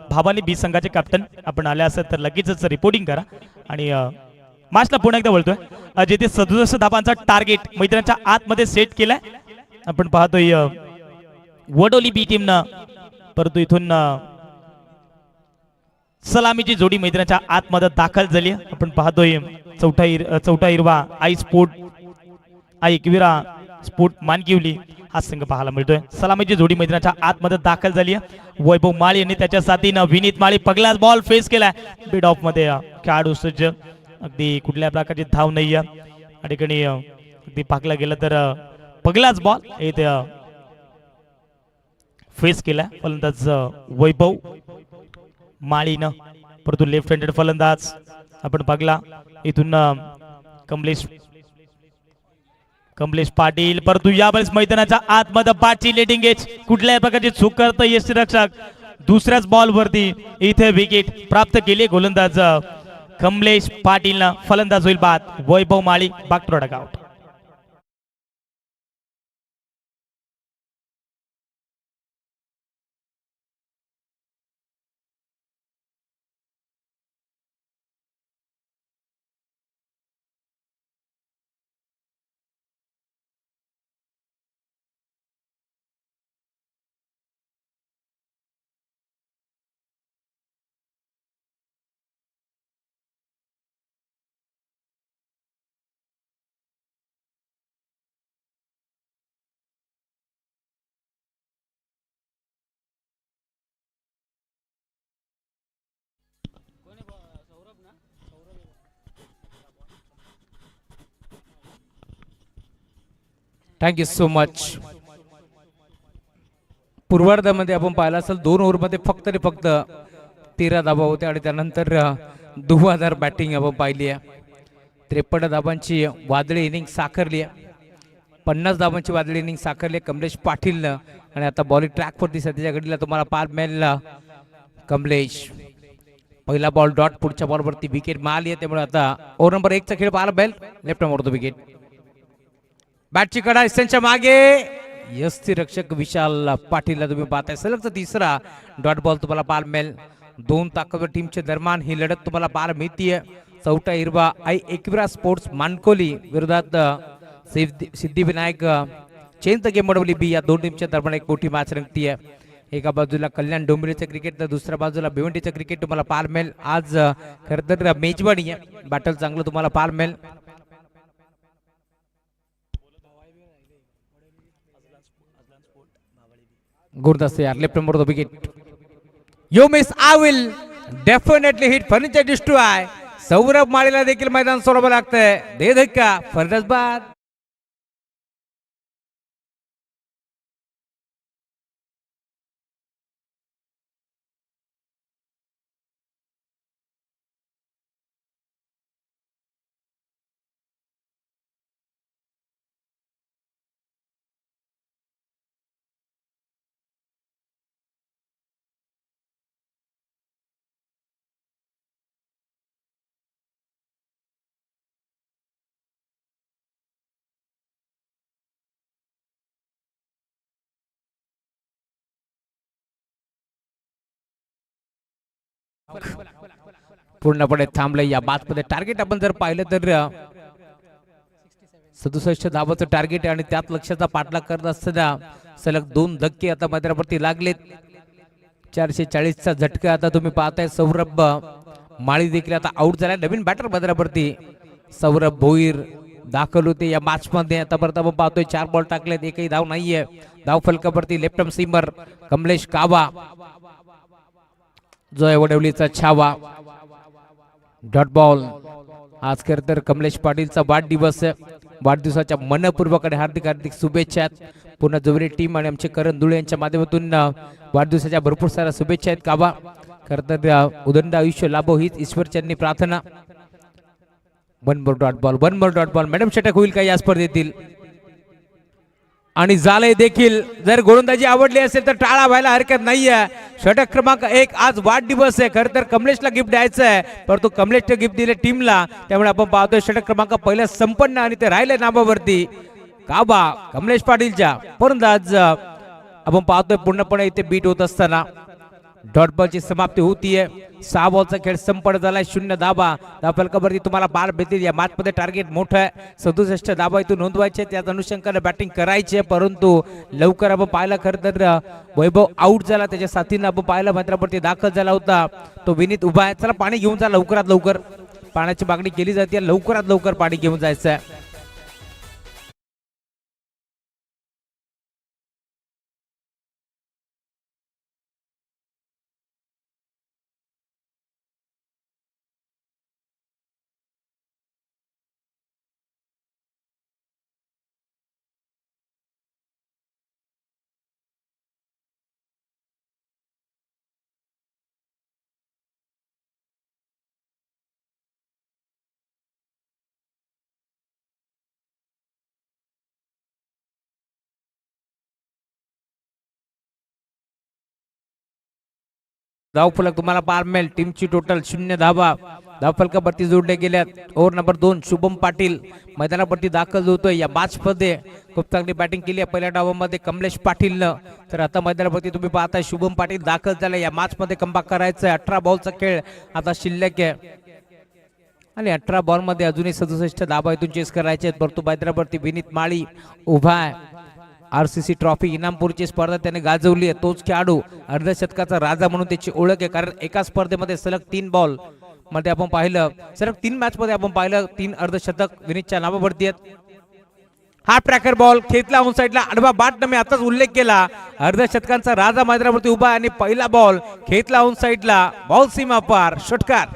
भाबाली बी संघाचे कॅप्टन आपण आले असेल तर लगेचच रिपोर्टिंग करा. आणि मॅचला पुन्हा एकदा बोलतोय जिथे 67 धाबांचा टार्गेट मैदानाच्या आतमध्ये सेट केलाय आपण पाहतोय वडोली बी टीम न, परंतु इथून सलामीची जोडी मैदानाच्या आतमध्ये दाखल झाली. आपण पाहतोय चौथा हिरवा आई sport I Ekvira sport Mankivali हा संघ पाहायला मिळतोय. सलामीची जोडी मैदानाच्या आतमध्ये दाखल झाली. वैभव माळी यांनी त्याच्या साथीनं विनीत माळी पगलाच बॉल फेस केलाय. बीड ऑफ मध्ये खेळाडू सज्ज, अगदी कुठल्या प्रकारची धाव नाही या ठिकाणी. अगदी पाकला गेलं तर पगलाच बॉल इथे फेस केला फलंदाज वैभव माळीनं, परंतु लेफ्ट हँडेड फलंदाज आपण पागला. इथून कमलेश पाटील, परंतु यावेळेस मैदानाच्या आतमध्ये पाची लेटिंग एज कुठल्याही प्रकारची चूक करत यष्टीरक्षक. दुसऱ्याच बॉल वरती इथे विकेट प्राप्त केली गोलंदाज कमलेश पाटीलनं. फलंदाज होईल बाद वैभव माळी, बाग प्रोडक्ट आउट. Thank you so much. पूर्वार्धामध्ये आपण पाहिलं असेल 2 ओव्हरमध्ये फक्त आणि फक्त 13 धाबा होत्या आणि त्यानंतर धुवाधार बॅटिंग आपण पाहिली आहे. 53 धाबांची वादळी इनिंग साकारली आहे. 50 धाबांची वादळी इनिंग साकारली आहे कमलेश पाटीलनं. आणि आता बॉलिंग ट्रॅकवरती सध्याच्या घडीला तुम्हाला पार मिळेल कमलेश. पहिला बॉल डॉट, पुढच्या बॉलवरती विकेट मिळाली आहे. त्यामुळे आता ओव्हर नंबर 1 चा खेळ पाहायला मिळेल. लेफ्ट नंबर विकेट, बॅटची कडा त्यांच्या मागे यष्टीरक्षक विशाल पाटीलला तुम्ही पाहताय. सलगचा तिसरा डॉट बॉल तुम्हाला पाहायला मिळेल. 2 ताकदवर टीमच्या दरम्यान ही लढत तुम्हाला पाहायला मिळतीये. चौथा हिरवा आई एकविरा स्पोर्ट्स मानकोली विरोधात सिद्धिविनायक चेंज गेम मोडवली बी, या 2 टीमच्या दरम्यान एक मोठी मॅच रंगतीये. एका बाजूला कल्याण डोंबिवलीचं क्रिकेट तर दुसऱ्या बाजूला भिवंडीचं क्रिकेट तुम्हाला पाहायला मिळेल. आज खरं तर मेजवानी आहे, बॅटल चांगलं तुम्हाला पाहायला मिळेल. गुरदास यार left number wicket. You miss, I will definitely hit furniture destroy. Saurabh माळीला देखील मैदान सोडावं लागतंय. दे धक्का, फलंदाज बाद. पूर्णपणे थांबले. या बातमध्ये टार्गेट आपण जर पाहिलं तर 67 धावाचं टार्गेट आहे आणि त्यात लक्ष्याचा पाठलाग करत असताना सलग 2 धक्के आता मैदानावरती लागलेत. 440 चा झटका आता तुम्ही पाहताय. सौरभ माळी देखील आता आउट झालाय. नवीन बॅटर मैदानावरती सौरभ भोईर दाखल होते या मॅच मध्ये. आतापर्यंत आपण पाहतोय 4 बॉल टाकलेत, एकही धाव नाहीये. धाव फलकावरती लेफ्ट आर्म सीमर कमलेश कावा, जय वडवलीचा छावा. Dot ball. आज खरं तर कमलेश पाटीलचा वाढदिवस आहे. वाढदिवसाच्या मनपूर्वकडे हार्दिक हार्दिक शुभेच्छा आहेत. पुन्हा जोरी टीम आणि आमचे करण धुळे यांच्या माध्यमातून वाढदिवसाच्या भरपूर साऱ्या शुभेच्छा आहेत काबा. खरं तर उदंड आयुष्य लाभो हीच ईश्वरचरणी प्रार्थना. 1 मोर डॉट बॉल, 1 मोर डॉट बॉल. मॅडम षटक होईल का या स्पर्धेतील? आणि झालंय देखील. जर गोलंदाजी आवडली असेल तर टाळा व्हायला हरकत नाहीये. षटक क्रमांक 1. आज वाढदिवस आहे. खरं तर कमलेशला गिफ्ट द्यायचं आहे, परंतु कमलेशने गिफ्ट दिले टीमला. त्यामुळे आपण पाहतोय षटक क्रमांक पहिला संपन्न आणि ते राहिले नामावरती काबा कमलेश पाटीलच्या. परंतु आज आपण पाहतोय पूर्णपणे इथे बीट होत असताना डॉट बॉलची समाप्ती होतीये. 6 बॉलचा खेळ संपन्न झालाय. 0 धाबा. धावफलकावरती तुम्हाला बाल भेटतील. या मॅच मध्ये टार्गेट मोठं आहे. 67 धाबा इथून नोंदवायचे. त्याच अनुषंगाने बॅटिंग करायची, परंतु लवकर आपण पाहिलं खरं तर वैभव आउट झाला. त्याच्या साथीनं आपण पाहिलं मैदानावरती दाखल झाला होता तो विनीत उभा आहे. चला पाणी घेऊन जा लवकरात लवकर. पाण्याची मागणी केली जाते, लवकरात लवकर पाणी घेऊन जायचं आहे. धावफलक तुम्हाला पार मिळेल. टीमची टोटल 0 धाबा. धावफलकावरती जोडले गेल्यात. ओव्हर नंबर 2 शुभम पाटील मैदानावरती दाखल होतोय. या मॅच मध्ये खूप चांगली बॅटिंग केली आहे पहिल्या डावामध्ये कमलेश पाटीलनं. तर आता मैदानावरती तुम्ही पाहताय शुभम पाटील दाखल झाले. या मॅच मध्ये कमबॅक करायचं आहे. 18 बॉलचा खेळ आता शिल्लक आहे आणि 18 बॉल मध्ये अजूनही 67 धाबा इथून चेस करायचे आहेत. परंतु मैदानावरती विनीत माळी उभा आहे. RCC ट्रॉफी इनामपूरची स्पर्धा त्याने गाजवली आहे. तोच खेळाडू अर्धशतकाचा राजा म्हणून त्याची ओळख आहे. कारण एका स्पर्धेमध्ये सलग 3 बॉल मध्ये आपण पाहिलं, सलग 3 मॅच मध्ये आपण पाहिलं 3 अर्धशतक विनीतच्या नावावरती आहेत. हा ट्रॅकर बॉल खेचला ऑन साइडला. आडवा बाट मी आताच उल्लेख केला. अर्धशतकांचा राजा मैदानावरती उभा आणि पहिला बॉल खेचला ऑन साइडला. बॉल सीमा पार. षटकार.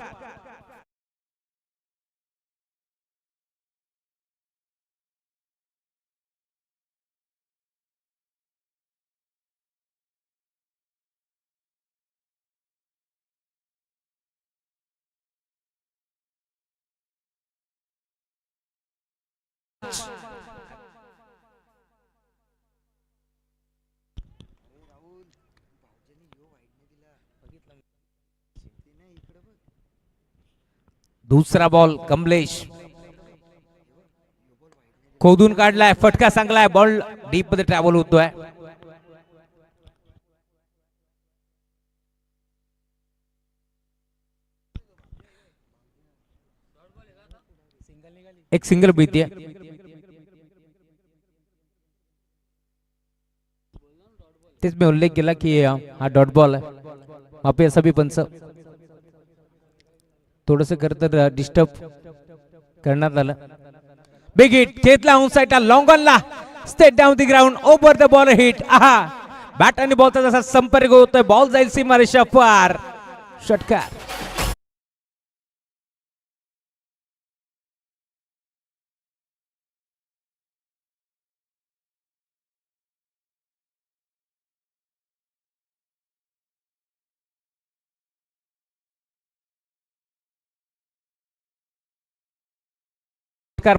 दुसरा बॉल कमलेश खोदून काढलाय. फटका चांगलाय. बॉल डीप मध्ये ट्रॅव्हल होतोय. एक सिंगल भीती तेच मी उल्लेख केला की हा डॉट बॉल आहे. माफी असा बी पंच थोडस खरं तर डिस्टर्ब करण्यात आलं. बिग हिट खेचला ऑन साइडला. लॉंग ऑनला straight down the ground. Over the ball hit. आहा बॅट आणि बॉलचा जसा संपर्क होतोय बॉल जाईल सीमारेषा पार. षटकार.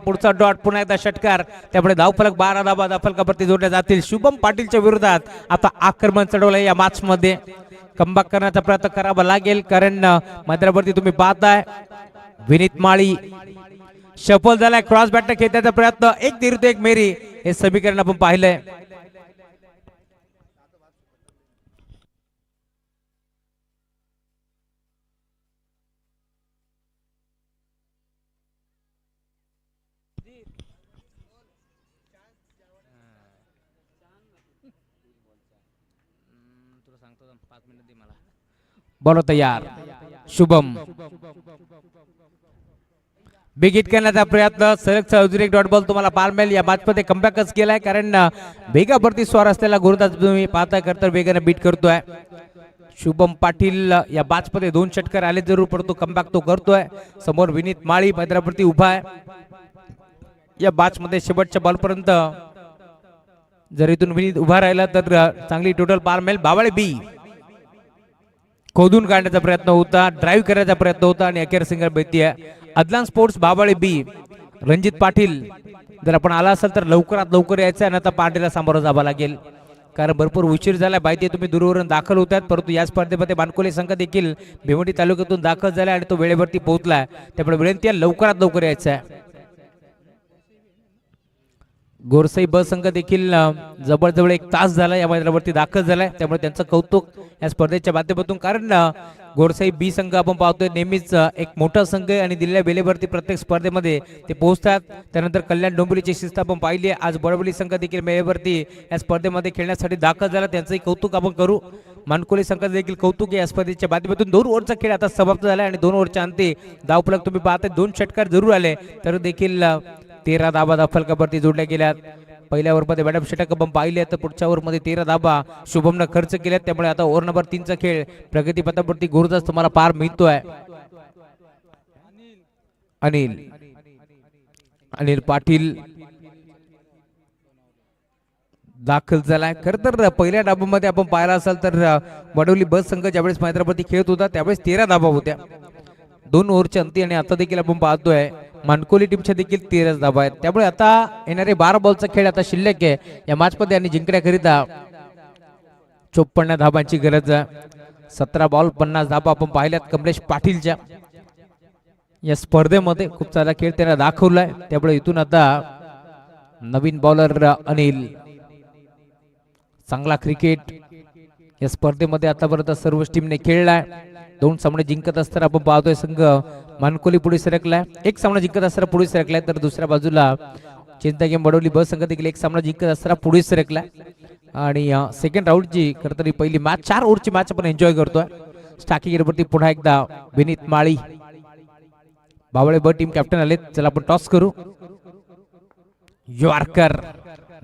पुढचा डॉट पुन्हा एकदा षटकार. त्यामुळे धावफलक 12 धाबा धावफलकावरती जोडल्या जातील. शुभम पाटीलच्या विरोधात आता आक्रमण चढवलं. या मॅच मध्ये कमबॅक करण्याचा प्रयत्न करावा लागेल कारण मैदानावरती तुम्ही पाहताय विनीत माळी सफल झालाय. क्रॉस बॅट खेळण्याचा प्रयत्न. एक विरुद्ध एक मेरी हे समीकरण आपण पाहिलंय. बॉल तयार. शुभम बिग हिट करण्याचा प्रयत्न. सलग अजून एक डॉट बॉल तुम्हाला पार मिळेल. या मॅच मध्ये कमबॅकच केलाय कारण वेगावरती स्वार असलेला गुरुदास तुम्ही पाहताय करतर वेगाने बीट करतोय. शुभम पाटील या मॅच मध्ये 2 षटकार आले जरूर परंतु कमबॅक तो करतोय. समोर विनीत माळी मैदानावरती उभा आहे. या मॅच मध्ये शेवटच्या बॉल पर्यंत जर इथून विनीत उभा राहिला तर चांगली टोटल पार मिळेल. बावळे बी खोदून काढण्याचा प्रयत्न होता. ड्राईव्ह करायचा प्रयत्न होता आणि अखेर सिंगल भेटती आहे. अदलान स्पोर्ट्स बाबाळे बी. रणजित पाटील जर आपण आला असाल तर लवकरात लवकर यायचं आणि आता पार्टीला सामोरं जावं लागेल कारण भरपूर उशीर झाला. माहिती तुम्ही दूरवरून दाखल होतात परंतु या स्पर्धेमध्ये बानकोली संघ देखील भिवंडी तालुक्यातून दाखल झाला आणि तो वेळेवरती पोहोचलाय. त्यामुळे विनंती आहे लवकरात लवकर यायचं आहे. गोरसाई ब संघ देखील जवळजवळ 1 तास झाला या मैदानावरती दाखल झालाय, त्यामुळे त्यांचं कौतुक या स्पर्धेच्या माध्यमातून. कारण गोरसाई बी संघ आपण पाहतोय नेहमीच एक मोठा संघ आहे आणि दिलेल्या वेळेवरती प्रत्येक स्पर्धेमध्ये ते पोहोचतात. त्यानंतर कल्याण डोंबिवलीची शिस्त आपण पाहिली आहे. आज बडवली संघ देखील वेळेवरती या स्पर्धेमध्ये खेळण्यासाठी दाखल झाला, त्यांचंही कौतुक आपण करू. मानकोली संघाचं देखील कौतुक आहे या स्पर्धेच्या माध्यमातून. 2 ओव्हरचा खेळ आता समाप्त झाला आणि 2 ओव्हरच्या अंती धावफलक तुम्ही पाहताय 2 षटकार जरूर आले, तर देखील 13 धाबा धावफलकावरती जोडल्या गेल्यात. पहिल्या ओव्हरमध्ये मॅडम षटक आपण पाहिले, तर पुढच्या ओव्हरमध्ये 13 धाबा शुभमनं खर्च केल्यात. त्यामुळे आता ओव्हर नंबर 3 चा खेळ प्रगतीपथावरती गुरुदास तुम्हाला पार मिळतोय. अनिल पाटील दाखल झालाय. खर तर पहिल्या डाबामध्ये आपण पाहिला असाल तर वडवली बस संघ ज्यावेळेस मैदानावरती खेळत होता त्यावेळेस 13 धाबा होत्या 2 ओव्हरच्या अंती, आणि आता देखील आपण पाहतोय मानकोली टीमच्या देखील 13 धाबा आहेत. त्यामुळे आता येणारे 12 बॉलचा खेळ आता शिल्लक आहे या मॅच मध्ये आणि जिंकण्याकरिता 54 धाबांची गरज आहे. 17 बॉल 50 धाबा आपण पाहिल्यात कमलेश पाटीलच्या. या स्पर्धेमध्ये खूप सारा खेळ त्यांना दाखवलाय, त्यामुळे इथून आता नवीन बॉलर अनिल. चांगला क्रिकेट या स्पर्धेमध्ये आतापर्यंत सर्वच टीमने खेळलाय. 2 सामने जिंकत असताना आपण पाहतोय संघ मानकोली पुढे सरकलाय. 1 सामना जिंकत असताना पुढे सरकलाय, तर दुसऱ्या बाजूला चिंता गेम बडवली बस संघ देखील 1 सामना जिंकत असताना पुढे सरकलाय. आणि सेकंड राऊंडची खरं तर पहिली मॅच 4 ओव्हरची मॅच आपण एन्जॉय करतोय. स्टाकी गेटवरती पुन्हा एकदा विनीत माळी बावळे ब टीम कॅप्टन आले. चला आपण टॉस करू. यॉर्कर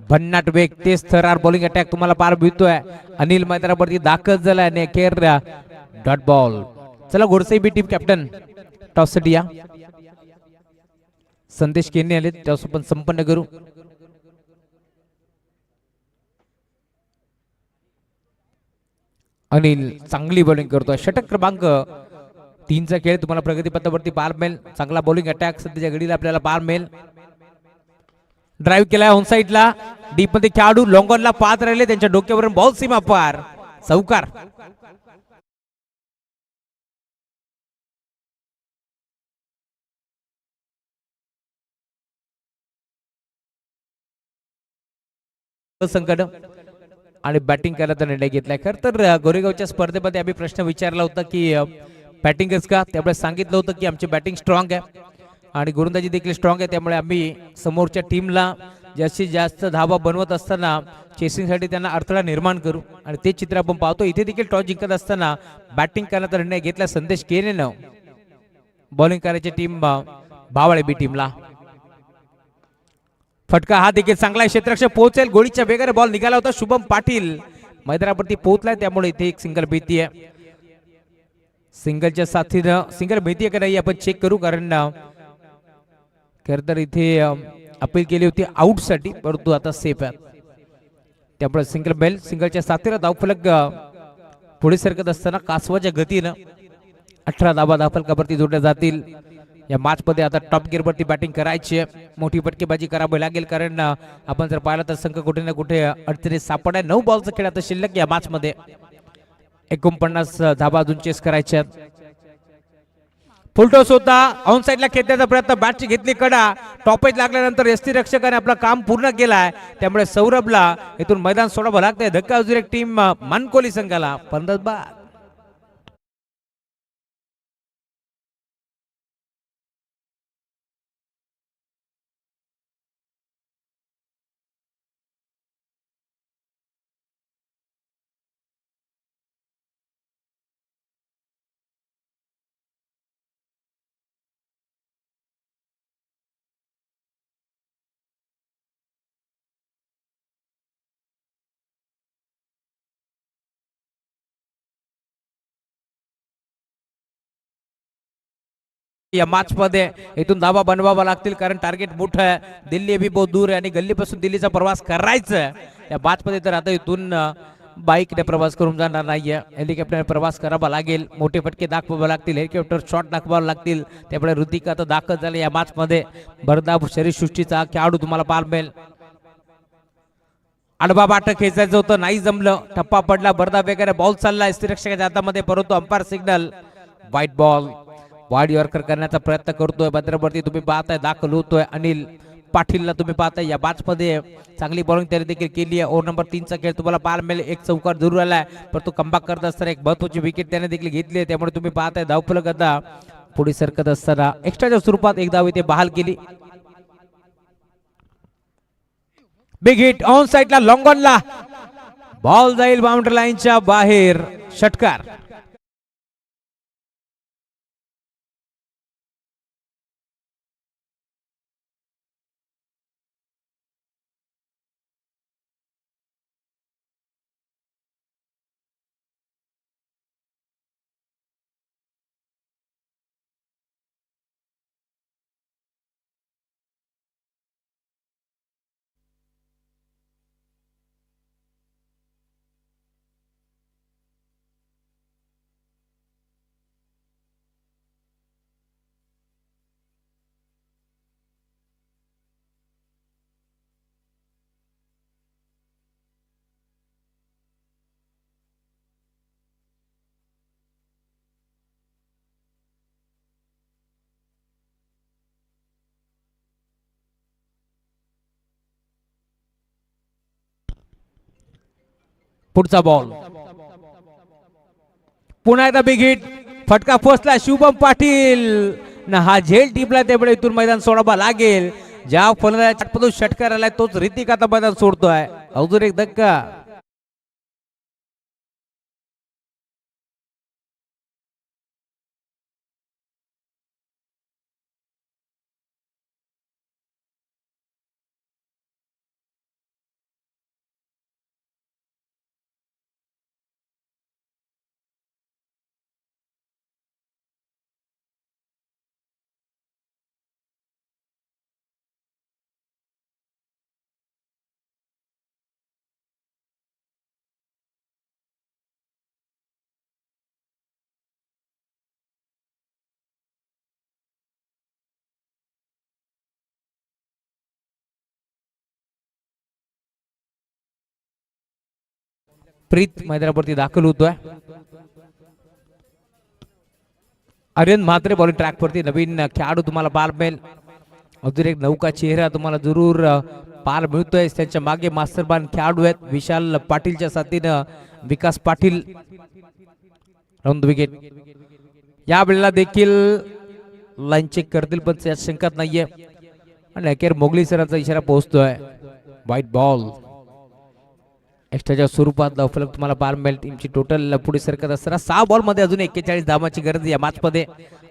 भन्नाट वेग तेज थरार बॉलिंग अटॅक तुम्हाला पार मिळतोय. अनिल मैदानावरती दाखल झालाय आणि अखेर डॉट बॉल. चला गोडसाई बी टीम कॅप्टन टॉस साठी या. संदेश केने आले, टॉस आपण संपन्न करू. अनिल चांगली बॉलिंग करतोय. षटक क्रमांक 3 चा खेळ तुम्हाला प्रगतीपथावरती पार मिळेल. चांगला बॉलिंग अटॅक सध्याच्या घडीला आपल्याला पार मिळेल. ड्राईव्ह केलाय ऑन साइडला, डीप मध्ये खेळाडू लॉंग ऑनला पाहत राहिले, त्यांच्या डोक्यावरून बॉल सीमा पार. चौकार. संकट आणि बॅटिंग करायचा निर्णय घेतलाय. खर तर गोरेगावच्या स्पर्धेमध्ये आम्ही प्रश्न विचारला होता की बॅटिंगच का, त्यामुळे सांगितलं होतं की आमची बॅटिंग स्ट्रॉंग आहे आणि गोलंदाजी देखील स्ट्रॉंग आहे, त्यामुळे आम्ही समोरच्या टीमला जास्तीत जास्त धावा बनवत असताना चेसिंगसाठी त्यांना अडथळा निर्माण करू, आणि ते चित्र आपण पाहतो. इथे देखील टॉस जिंकत असताना बॅटिंग करण्याचा निर्णय घेतला संदेश केनेनं. बॉलिंग करायची टीम भावळे बी टीमला. फटका हा देखील चांगला क्षेत्ररक्षक पोहोचेल. गोळीच्या वेगाने बॉल निघाला होता. शुभम पाटील मैदानावरती पोहोचलाय, त्यामुळे इथे एक सिंगल भीती आहे. सिंगलच्या साथीनं सिंगल भीती आहे का नाही आपण चेक करू, कारण खरं तर इथे अपील केली होती आउट साठी, परंतु आता सेफ आहे, त्यामुळे सिंगल बेल. सिंगलच्या साथीनं धावफलक पुढे सरकत असताना कासवाच्या गतीनं 18 धावा धावफलकावरती जोडल्या जातील. या मॅच मध्ये आता टॉप गिअर वरती बॅटिंग करायची आहे. मोठी फटकेबाजी करावी लागेल, कारण आपण जर पाहिलं तर संघ कुठे ना कुठे अडचणीत सापडलाय. 9 बॉलचा खेळ आता शिल्लक या मॅच मध्ये. 49 धावा अजून चेस करायच्या. फुलटॉस होता, ऑन साइडला खेळण्याचा प्रयत्न, बॅटची घेतली कडा, टॉपेज लागल्यानंतर यष्टी रक्षकाने आपला काम पूर्ण केलाय, त्यामुळे सौरभला इथून मैदान सोडावं लागतंय. धक्का एक टीम मानकोली संघाला. फलंदाज बाद. या मॅच मध्ये इथून धावा बनवावा लागतील, कारण टार्गेट मोठं आहे. दिल्ली अभी बहुत दूर आहे आणि गल्लीपासून दिल्लीचा प्रवास करायचा आहे या मॅच मध्ये. तर आता इथून बाईकने प्रवास करून जाणार नाहीये, हेलिकॉप्टरने प्रवास करावा लागेल. मोठे फटके दाखवावे लागतील, हेलिकॉप्टर शॉट दाखवावे लागतील, त्यामुळे ऋतिका आता दाखल झाले या मॅच मध्ये. भरदाब शरीरसृष्टीचा खेळाडू तुम्हाला पार मिळेल. आडवा बाटक खेचायचं होतं, नाही जमलं, टप्पा पडला. भरदाब वगैरे बॉल चाललाय रक्षकाच्या हातामध्ये, परंतु umpire signal white ball. Wide yorker करण्याचा प्रयत्न करतोय भद्रवर्ती, तुम्ही पाहताय दाखल होतोय अनिल. पाटीलला तुम्ही पाहताय या बॅचमध्ये चांगली बॉलिंग त्याने देखील केली आहे. ओव्हर नंबर 3चा खेळ तुम्हाला पाहायला मिळेल. एक चौकार जरूर आलाय पण तो कमबॅक करत असताना एक महत्वाची विकेट त्याने देखील घेतली आहे. त्यामुळे तुम्ही पाहताय धावफलक आता पुढे सरकत असताना एक्स्ट्राच्या स्वरूपात एक धाव इथे बहाल केली. बिग हिट ऑन साइडला लॉंग ऑनला बॉल जाईल बाउंड्री लाईनच्या बाहेर. षटकार. पुढचा बॉल पुन्हा एकदा बिग हिट. फटका पोचला शुभम पाटील ना हा झेल टिपला त्यामुळे इथून मैदान सोडावा लागेल. ज्या फलंदाजाकडून षटकार आलाय तोच ऋतिक आता मैदान सोडतोय. अजून एक धक्का. प्रीत मैदानावरती दाखल होतोय. आर्यन म्हात्रे बॉलिंग ट्रॅक वरती नवीन खेळाडू तुम्हाला पाहायला मिळेल. अजून एक नौका चेहरा तुम्हाला जरूर पाहायला मिळतोय. त्यांच्या मागे मास्टरबान खेळाडू आहेत विशाल पाटीलच्या साथीनं विकास पाटील. Round wicket. या वेळेला देखील लाईन चेक करतील पण त्यात शंकाच नाहीये. आणि अखेर मोगली सरांचा इशारा पोहोचतोय. White ball. एक्स्ट्राच्या स्वरूपात धावफलक तुम्हाला पाहायला मिळेल. टीमची टोटल पुढे सरकत असताना 6 बॉल मध्ये अजून 41 धावांची गरज या मॅच मध्ये.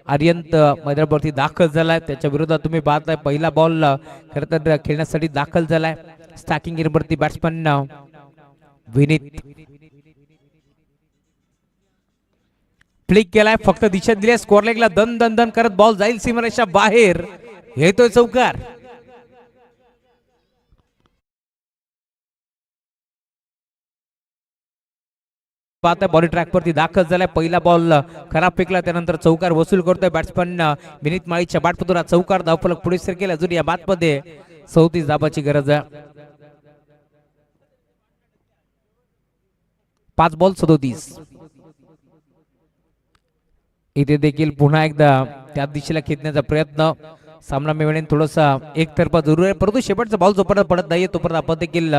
आर्यंत मैदानावरती दाखल झालाय. त्याच्या विरोधात तुम्ही पाहताय पहिला बॉल खरं तर खेळण्यासाठी दाखल झालाय. स्टॅकिंग एरियावरती बॅट्समन विनीत फ्लिक केलाय. फक्त दिशा दिली. स्कोअर लेगला दन दन दन करत बॉल जाईल सीमारेषा बाहेर. येतोय चौकार. पाहताय बॉडी ट्रॅक वरती दाखल झालाय. पहिला बॉल खराब फेकला त्यानंतर चौकार वसूल करतोय बॅट्समन विनीत माळीच्या बॅटमधून चौकार. धावफलक पुढे सरकेल. अजून या मॅच मध्ये 34 धावांची गरज आहे. 5 बॉल 37. इथे देखील पुन्हा एकदा त्या दिशेला खेचण्याचा प्रयत्न. सामना मिळवणे थोडासा एकतर्फा जरूर आहे परंतु शेवटचा बॉल जोपर्यंत पडत नाहीये तोपर्यंत आपण देखील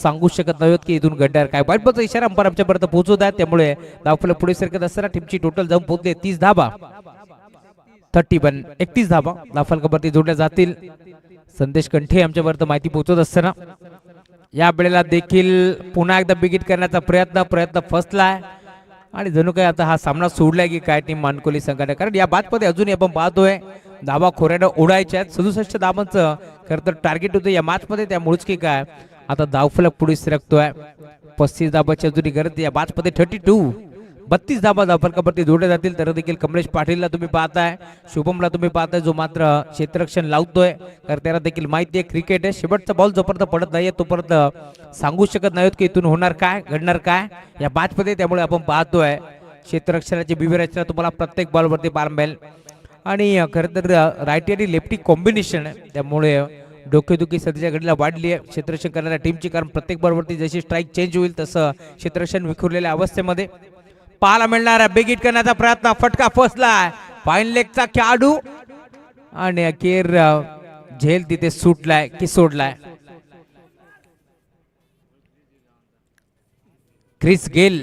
सांगू शकत नाही की इथून घडणार काय. वाईट बॉलचा इशारा अंपायर आमच्यापर्यंत पोहोचवत आहे. त्यामुळे धावफलक पुढे सरकत असताना टीमची टोटल जाऊन पोहोचले 30 धावा. 31 धावा धावफलकावरती जोडल्या जातील. संदेश कंठे आमच्यापर्यंत माहिती पोहोचवत असताना या वेळेला देखील पुन्हा एकदा बिगिट करण्याचा प्रयत्न फसलाय. आणि जणू काय आता हा सामना सोडलाय की काय टीम मानकोली संघाने. कारण या बादमध्ये अजूनही आपण पाहतोय धावा खोऱ्यानं ओढायच्या आहेत. 67 धावांचं खरं तर टार्गेट होतं या मॅच मध्ये. त्यामुळेच की काय आता धावफलक पुढे सरकतोय. 35 धावांची अजूनही गरज या मॅच मध्ये. 32 धावा धावफलकावरती जोडल्या जातील. तर देखील कमलेश पाटीलला तुम्ही पाहताय. शुभमला तुम्ही पाहताय जो मात्र क्षेत्ररक्षण लावतोय. तर त्याला देखील माहिती आहे क्रिकेट आहे. शेवटचा बॉल जोपर्यंत पडत नाहीये तोपर्यंत सांगू शकत नाहीत की इथून होणार काय घडणार काय या मॅच मध्ये. त्यामुळे आपण पाहतोय क्षेत्ररक्षणाची विविधता तुम्हाला प्रत्येक बॉलवरती पाहायला मिळेल. आणि खरं तर राईटी आणि लेफ्टी कॉम्बिनेशन आहे. त्यामुळे डोकेदुखी सध्याच्या घडीला वाढली आहे क्षेत्ररक्षण करणाऱ्या टीमची. कारण प्रत्येक बॉलवरती जशी स्ट्राईक चेंज होईल तसं क्षेत्ररक्षण विखुरलेल्या अवस्थेमध्ये पाहायला मिळणार. बिग हिट करण्याचा प्रयत्न. फटका फसलाय. फाईन लेगचा खेळाडू आणि अखेर झेल तिथे सुटलाय की सोडलाय. क्रिस गेल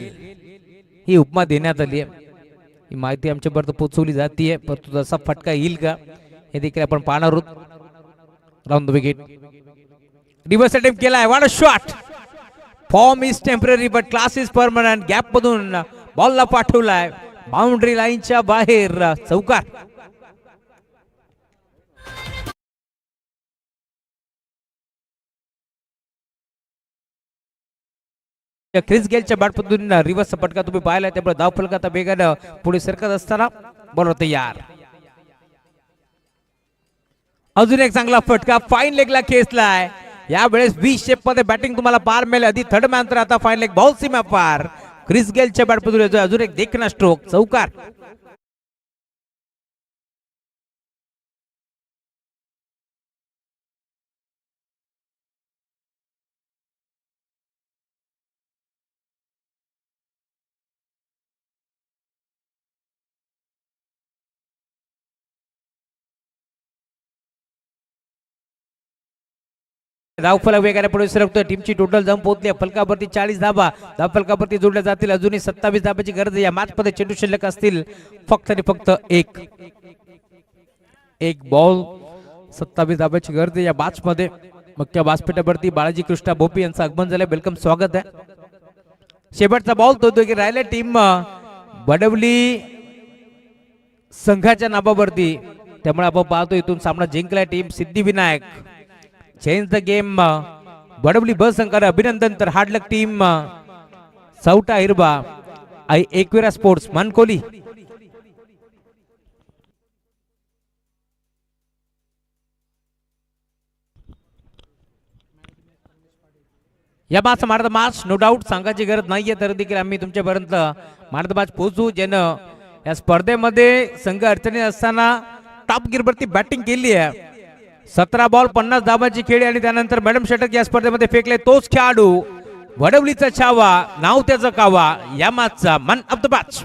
ही उपमा देण्यात आली आहे. ही माहिती आमच्यापर्यंत पोहोचवली जाते, परंतु तसा फटका येईल का हे देखील आपण पाहणार आहोत. Round the wicket, reverse attempt केलाय. What a shot. Form is temporary but class is permanent. Gap मधून बॉलला पाठवलाय बाउंड्री लाईनच्या बाहेर. चौकार. क्रिस गेलच्या बॅटमधून रिव्हर्स फटका तुम्ही पाहिला, त्यामुळे धाव फलक आता वेगानं पुढे सरकत असताना बॉलर तयार. अजून एक चांगला फटका फाईन लेगला खेचलाय. यावेळेस व्ही शेप मध्ये बॅटिंग तुम्हाला पार मिळेल. आधी थर्ड मॅन तर आता फाईन लेग बॉल सीमा पार. क्रिस गेलच्या बॅटमधून अजून एक देखणा स्ट्रोक. चौकार. धावफलक वेगाने पुढे सरकतोय. टीमची टोटल धाव पोहोचली फलकावरती 40 धाबा. धाव फलकावरती जोडल्या जातील. अजूनही 27 धाबाची गरज आहे. या मॅच मध्ये चेंडू शिल्लक असतील फक्त आणि फक्त एक बॉल. 27 धाबाची गरज आहे या मॅच मध्ये. मग त्या व्यासपीठावरती बाळाजी कृष्णा भोपी यांचं आगमन झालंय. वेलकम, स्वागत आहे. शेवटचा बॉल तो की राहिला टीम बडवली संघाच्या नावावरती. त्यामुळे आपण पाहतो इथून सामना जिंकलाय team Siddhivinayak. Change the game Vadavli ब संघाला अभिनंदन. तर हार्ड लक टीम सौटा हिरबा आई एकविरा स्पोर्ट्स मानकोली. या मॅच मार्द मॅच नो डाऊट सांगायची गरज नाहीये, तर देखील आम्ही तुमच्यापर्यंत मार्द मॅच पोहोचू. ज्यानं या स्पर्धेमध्ये संघ अडचणी असताना टॉप गिरवरती बॅटिंग केली आहे. 17 बॉल 50 धाबांची खेळी आणि त्यानंतर मॅडम षटक या स्पर्धेमध्ये फेकले तोच खेळाडू वडवलीचा छावा, नाव त्याचं कावा. या मॅचचा मन ऑफ द मॅच.